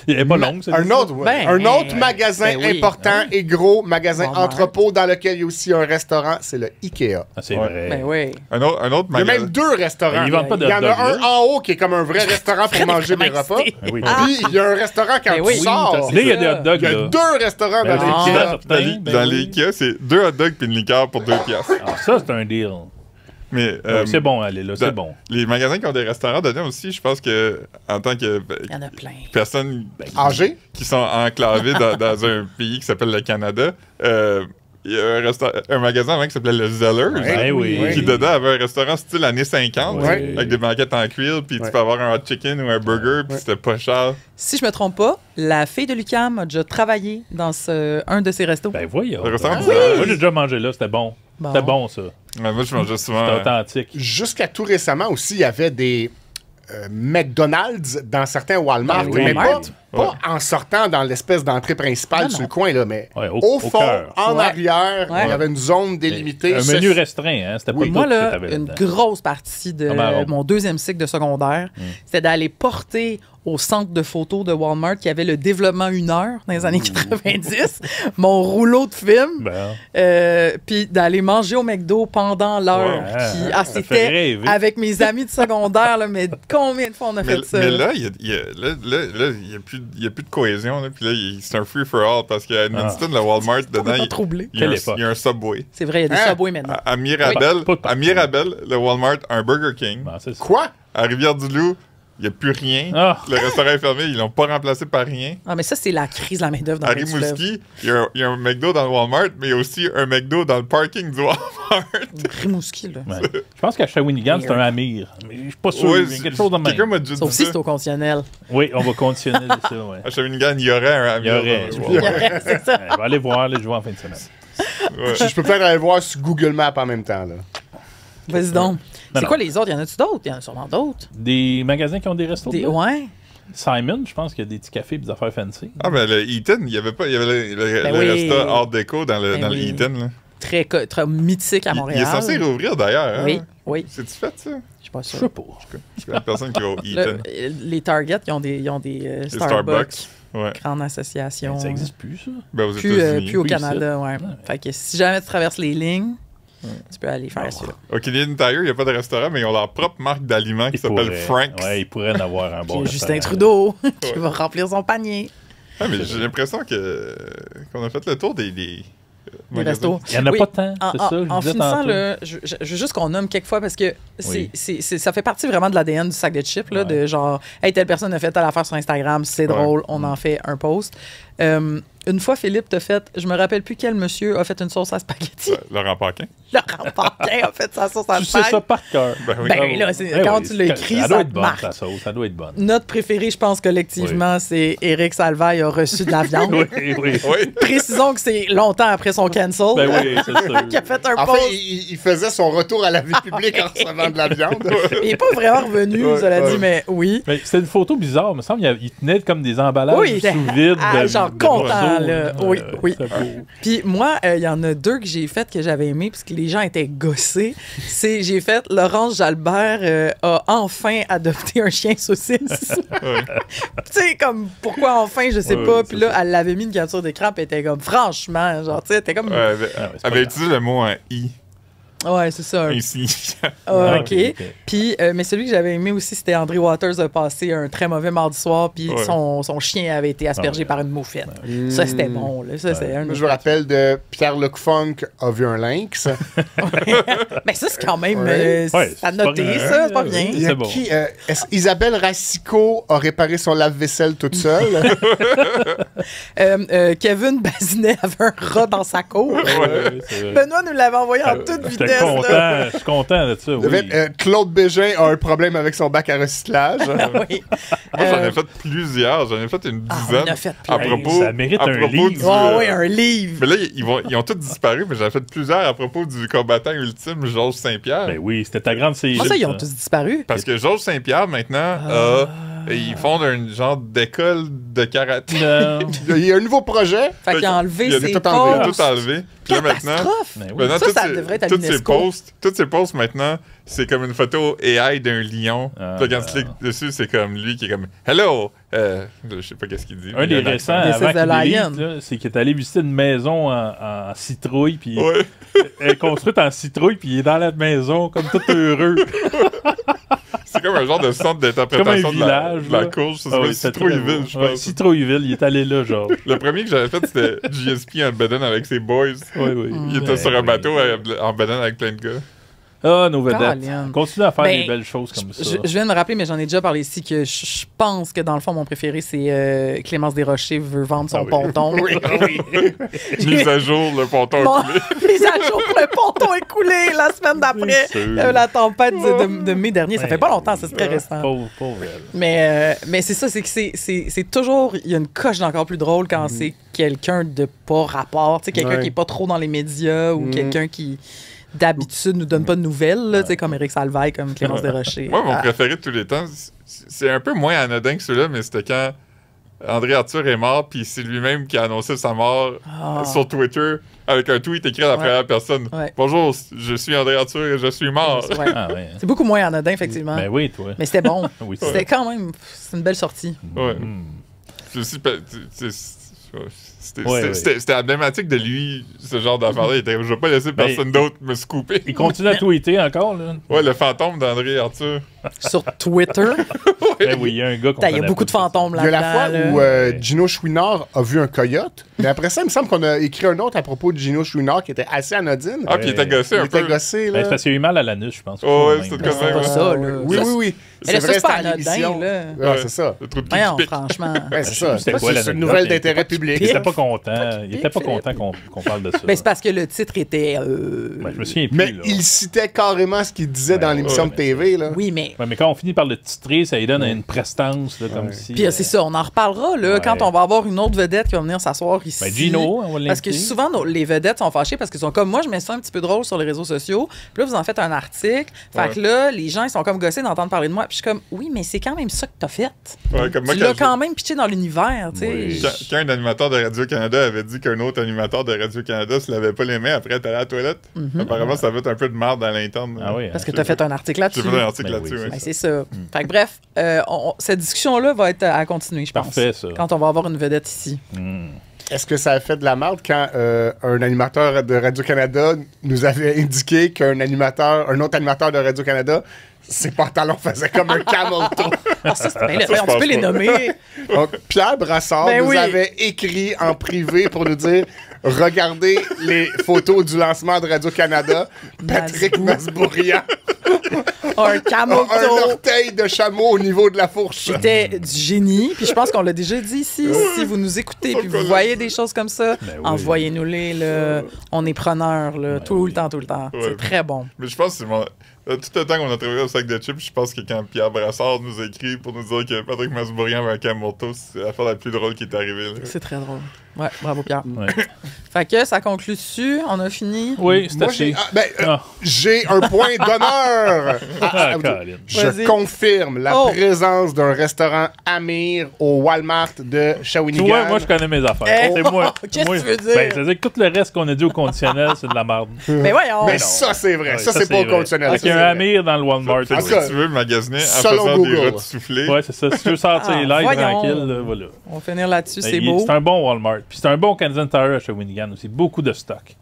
Il est pas long, ça. Un autre magasin important et gros, magasin entrepôt dans lequel il y a aussi un restaurant, c'est le Ikea. Ah, c'est vrai. Ben oui. Un autre magasin. Il y a même 2 restaurants. Ils vendent pas de il y en a un en haut qui est comme un vrai restaurant pour manger des repas. Oui. Puis il y a un restaurant quand tu sors. Là, il y a des hot dogs. Il y a 2 restaurants dans l'Ikea. Dans les Ikea, c'est 2 hot dogs puis une liqueur pour 2 piastres. Ah, ça, c'est un deal. Mais c'est bon, allez, là, c'est bon. Les magasins qui ont des restaurants dedans aussi, je pense que en tant que Il y en a plein. personnes âgées qui sont enclavées dans un pays qui s'appelle le Canada, il y a un magasin avant qui s'appelait le Zellers, qui dedans avait un restaurant style années 50, avec des banquettes en cuir, puis tu peux avoir un hot chicken ou un burger, puis c'était pas cher. Si je me trompe pas, la fille de Lucam a déjà travaillé dans un de ces restos. Ben voyons. Le restaurant Moi, j'ai déjà mangé là, c'était bon. C'était bon, ça. Ouais, moi, je mangeais souvent. C'était authentique. Jusqu'à tout récemment aussi, il y avait des McDonald's dans certains Walmart, mais pas en sortant dans l'espèce d'entrée principale sur le coin, là, mais au fond, en arrière, il y avait une zone délimitée. Un menu restreint, hein? C'était pas moi, tout là, que t'avais une là-dedans. grosse partie de mon 2e cycle de secondaire, c'était d'aller porter au centre de photos de Walmart qui avait le développement 1 heure dans les années 90, mon rouleau de film, puis d'aller manger au McDo pendant l'heure. C'était avec mes amis de secondaire, là, mais combien de fois on a fait ça? Mais là, il n'y a plus de cohésion. Là, puis là, c'est un free-for-all parce qu'à Edmundston, le Walmart, dedans, il y a un Subway. C'est vrai, il y a des Subway maintenant. À Mirabel, le Walmart a un Burger King. Quoi? À Rivière-du-Loup, il n'y a plus rien. Le restaurant est fermé. Ils l'ont pas remplacé par rien. Ah, mais ça, c'est la crise de la main-d'œuvre dans À Rimouski, il y a un McDo dans le Walmart, mais il y a aussi un McDo dans le parking du Walmart. Rimouski, là. Ouais. Je pense qu'à Shawinigan, c'est un Amir. Mais je suis pas sûr. Il y a quelque chose de même. Quelqu'un m'a dit Sauf si c'est au conditionnel. Oui, on va conditionner ça, ouais. À Shawinigan, il y aurait un Amir. Il y aurait, c'est ça. On va aller voir, là, je vois en fin de semaine. Je peux peut-être aller voir sur Google Maps en même temps, là. Vas-y donc. C'est quoi les autres? Y en a-tu d'autres? Y en a sûrement d'autres. Des magasins qui ont des restos? Ouais. Simon, je pense qu'il y a des petits cafés et des affaires fancy. Ah, ben le Eaton, il y avait le resto Art Déco dans le Eaton, là. Très mythique à Montréal. Il est censé rouvrir d'ailleurs. Oui, hein? oui. C'est-tu fait, ça? Je suis pas sûr. Je sais pas. Je connais personne qui va au Eaton. Les Target, ils ont des Starbucks. Ouais. Grande association. Ça n'existe plus, ça? Ben, aux États-Unis. Plus au Canada, ouais. Fait que si jamais tu traverses les lignes, tu peux aller faire ça. Au Canadian Tire, il n'y a pas de restaurant, mais ils ont leur propre marque d'aliments qui s'appelle Frank's. Ouais, ils pourraient en avoir un bon. Justin Trudeau qui va remplir son panier. Ouais, mais j'ai l'impression qu'on a fait le tour des restos. Il n'y en a pas tant, c'est ça. En finissant, là, je veux juste qu'on nomme quelques fois parce que ça fait partie vraiment de l'ADN du sac de chips, là, de genre, hey, telle personne a fait telle affaire sur Instagram, c'est drôle, on en fait un post. Une fois, Philippe t'a fait, je me rappelle plus quel monsieur a fait une sauce à spaghetti. Laurent Paquin. Laurent Paquin a fait sa sauce à spaghetti. Tu sais ça par cœur. Là, quand tu l'as écrit, ça doit être bonne, marque. ta sauce. Ça doit être bonne. Notre préféré, je pense, collectivement, c'est Éric Salvaille a reçu de la viande. oui. Précisons que c'est longtemps après son cancel. Ben oui, c'est sûr. Qui a fait un en post. fait, il faisait son retour à la vie publique en recevant de la viande. Il n'est pas vraiment revenu, cela dit, mais oui. Mais c'était une photo bizarre. Il me semble qu'il tenait comme des emballages sous vide. Genre content, là. Oui. Puis moi, il y en a 2 que j'ai faites que j'avais aimé parce que les gens étaient gossés. J'ai fait Laurence Jalbert a enfin adopté un chien saucisse. Tu sais, comme pourquoi enfin, je sais pas. Puis là, elle l'avait mis une capture d'écran, puis elle était comme franchement, genre, tu sais, elle était comme. Elle avait utilisé le mot en i. Ouais, c'est ça. Insignifiant. OK. Puis, mais celui que j'avais aimé aussi, c'était André Waters a passé un très mauvais mardi soir, puis son chien avait été aspergé par une moufette. Ça, c'était bon. Là. Ça, c'est je me rappelle de Pierre-Luc Funk a vu un lynx. Mais ça, c'est quand même... à noter, ça, c'est pas bien. Il y a bon. Isabelle Racicot a réparé son lave-vaisselle toute seule. Kevin Bazinet avait un rat dans sa cour. Benoît nous l'avait envoyé en toute vitesse. Je suis content de ça, oui. Claude Bégin a un problème avec son bac à recyclage. Oui. Moi, j'en ai fait plusieurs. J'en ai fait une dizaine. À propos, ça mérite un livre. Un livre. Mais là, ils ont tous disparu, mais j'en ai fait plusieurs à propos du combattant ultime, Georges Saint-Pierre. Ben oui, c'était ta grande série. Comment ça, ils ont tous disparu? Parce que Georges Saint-Pierre, maintenant, a Et ils fondent un genre d'école de karaté. Il y a un nouveau projet. Fait qu'il a enlevé ses tout enlevé. Puis là, maintenant, ça devrait être à l'UNESCO. Toutes ces posts, maintenant, c'est comme une photo AI d'un lion. Puis quand tu cliques dessus, c'est comme lui qui est comme « Hello! » Je sais pas qu'est-ce qu'il dit. Un des récents, avant qu'il délite, c'est qu'il est allé visiter une maison en citrouille, puis elle est construite en citrouille, puis il est dans la maison comme tout heureux. C'est comme un genre de centre d'interprétation de la course. Ça s'appelle Citrouilleville, je pense. Citrouilleville, il est allé là, genre. Le premier que j'avais fait, c'était GSP en bedaine avec ses boys. Oui. Il était sur un bateau en bedaine avec plein de gars. Ah, nos vedettes. Continue à faire des belles choses comme ça. Je viens de me rappeler, mais j'en ai déjà parlé ici, que je pense que dans le fond, mon préféré, c'est Clémence Desrochers veut vendre son ponton. Oui. Mise à jour, le ponton écoulé. Mise à jour, le ponton écoulé la semaine d'après. La tempête de mai dernier. Ça fait pas longtemps, c'est très récent. Pauvre elle. Mais c'est ça, c'est que c'est toujours... Il y a une coche d'encore plus drôle quand c'est quelqu'un de pas rapport. Quelqu'un qui est pas trop dans les médias ou quelqu'un qui... d'habitude, nous donne pas de nouvelles, là, comme Éric Salvaille, comme Clémence Desrochers. Moi, mon préféré de tous les temps, c'est un peu moins anodin que celui-là, mais c'était quand André Arthur est mort, puis c'est lui-même qui a annoncé sa mort sur Twitter avec un tweet écrit à la première personne. Bonjour, je suis André Arthur et je suis mort. C'est beaucoup moins anodin, effectivement. Ben oui, toi. Mais c'était bon. C'était quand même... C'est une belle sortie. Ouais. C'était emblématique de lui, ce genre d'affaire-là. Je vais pas laisser personne d'autre me scooper. Il continue à tweeter encore, là. Ouais, le fantôme d'André Arthur. Sur Twitter. Oui, il y a un gars qu'on Il y a beaucoup de fantômes là-dedans. Il y a la fois où Gino Chouinard a vu un coyote, mais après ça, il me semble qu'on a écrit un autre à propos de Gino Chouinard qui était assez anodine. Ah, puis il était gossé un peu. Il était gossé, là. C'est parce qu'il a eu mal à l'anus, je pense. Oh, ouais, c'est C'est pas ça, là. Oui. C'est vrai, c'est pas anodin, là. Ouais, c'est ça. Le trou de Voyons, pique. franchement. Ouais, c'est ça. C'était quoi, C'est une nouvelle d'intérêt public. Il était pas content. Il était pas content qu'on parle de ça. Ben, c'est parce que le titre était... je me souviens plus, Mais là. il citait carrément ce qu'il disait dans l'émission de TV, là. Oui, mais... Ouais, mais quand on finit par le titrer, ça lui donne une prestance, là, comme si... Puis c'est ça, on en reparlera, là, quand on va avoir une autre vedette qui va venir s'asseoir ici. Ben, Gino, on va l'inviter. Parce que souvent, les vedettes sont fâchées parce qu'ils sont comme, moi, je mets ça un petit peu drôle sur les réseaux sociaux. Puis là, vous en faites un article. Fait que là, les gens, ils sont comme gossés d'entendre parler de moi. Puis je suis comme, oui, mais c'est quand même ça que t'as fait. Ouais, comme moi, tu l'as quand même pitché dans l'univers, tu sais. Oui. Quand un animateur de Radio-Canada avait dit qu'un autre animateur de Radio-Canada se lavait pas les mains après être allé à la toilette, apparemment, ça va être un peu de marde à l'interne. Ah oui. Parce que t'as fait un article là-dessus. J'ai fait un article là-dessus, oui, Ben, c'est ça. Fait que bref, cette discussion-là va être à continuer, je pense. Parfait, ça. Quand on va avoir une vedette ici. Est-ce que ça a fait de la merde quand un animateur de Radio-Canada nous avait indiqué un autre animateur de Radio-Canada, ses pantalons faisaient comme un camel toe? On peut les nommer. Donc, Pierre Brassard nous avait écrit en privé pour nous dire regardez les photos du lancement de Radio-Canada. Patrick Masbourian. Un camel toe. Un orteil de chameau au niveau de la fourche. C'était du génie. Puis je pense qu'on l'a déjà dit ici. Si vous nous écoutez puis vous voyez des choses comme ça, envoyez-nous-les. On est preneurs tout le temps. Ouais. C'est très bon. Mais je pense que c'est tout le temps qu'on a travaillé au sac de chips, je pense que quand Pierre Brassard nous a écrit pour nous dire que Patrick Masbourian avait un camorto, c'est l'affaire la plus drôle qui est arrivée. Là. C'est très drôle. Ouais, bravo Pierre. Fait que ça conclut dessus. On a fini. Oui, c'est assez. J'ai un point d'honneur. Je confirme la présence d'un restaurant Amir au Walmart de Shawinigan. Tu vois, moi, je connais mes affaires. C'est moi. Qu'est-ce que tu veux dire? Ben, c'est-à-dire que tout le reste qu'on a dit au conditionnel, c'est de la merde. Mais voyons. Mais ça, c'est vrai. Ça, c'est pas au conditionnel. Avec un Amir dans le Walmart. Si tu veux magasiner en faisant des routes soufflées. Ouais, c'est ça. Si tu veux sortir l'air tranquille, voilà. On va finir là-dessus, c'est beau. C'est un bon Walmart. Puis c'est un bon Canadian Tire à Shawinigan aussi. Beaucoup de stock.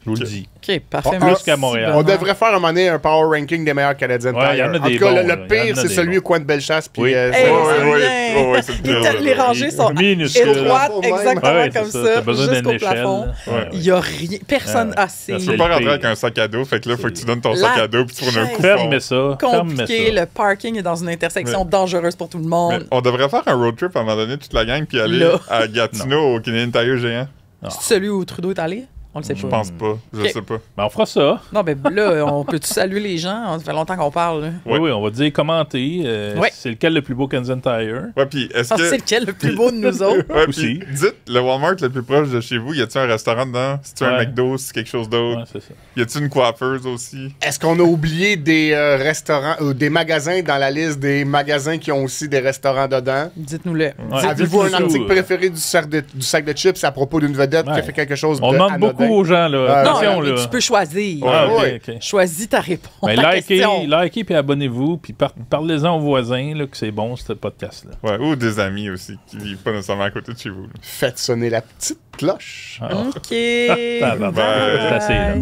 Je vous le dis. OK, parfait. Plus qu'à Montréal. On devrait faire un moment donné un power ranking des meilleurs Canadiens Tire. Il y en a des en tout cas, bons, le pire, c'est celui au coin de Bellechasse. Puis, les rangées sont étroites, exactement comme ça, jusqu'au plafond. Il n'y a rien. Personne assez. Tu peux pas rentrer avec un sac à dos. Fait que là, il faut que tu donnes ton sac à dos puis tu prends un coup Ferme ça. Compliqué. Le parking est dans une intersection dangereuse pour tout le monde. On devrait faire un road trip à un moment donné, toute la gang, puis aller à Gatineau au Canadian Tire géant. C'est celui où Trudeau est allé? On le sait pas. Je pense pas. Je sais pas. Ben, on fera ça. Non, ben là, on peut-tu saluer les gens? Ça fait longtemps qu'on parle. Là. Oui, on va dire commenter. C'est lequel le plus beau Canadian Tire? Ouais, puis est-ce que... c'est lequel le plus beau de nous autres? Ouais, aussi. Dites, le Walmart le plus proche de chez vous, y a-t-il un restaurant dedans? Si tu un McDo, c'est quelque chose d'autre? Ouais, c'est ça. Y a-t-il une coiffeuse aussi? Est-ce qu'on a oublié des restaurants ou des magasins dans la liste des magasins qui ont aussi des restaurants dedans? Dites-nous-le. Ouais. Avez-vous un article préféré du sac de chips à propos d'une vedette qui a fait quelque chose de On demande anodin? beaucoup aux gens, là. Non, mais tu peux choisir. Okay. Choisis ta réponse. Mais likez puis abonnez-vous, puis parlez-en aux voisins là, que c'est bon, ce podcast-là. Ouais, ou des amis aussi qui vivent pas nécessairement à côté de chez vous. Là. Faites sonner la petite cloche. OK. C'est assez, là.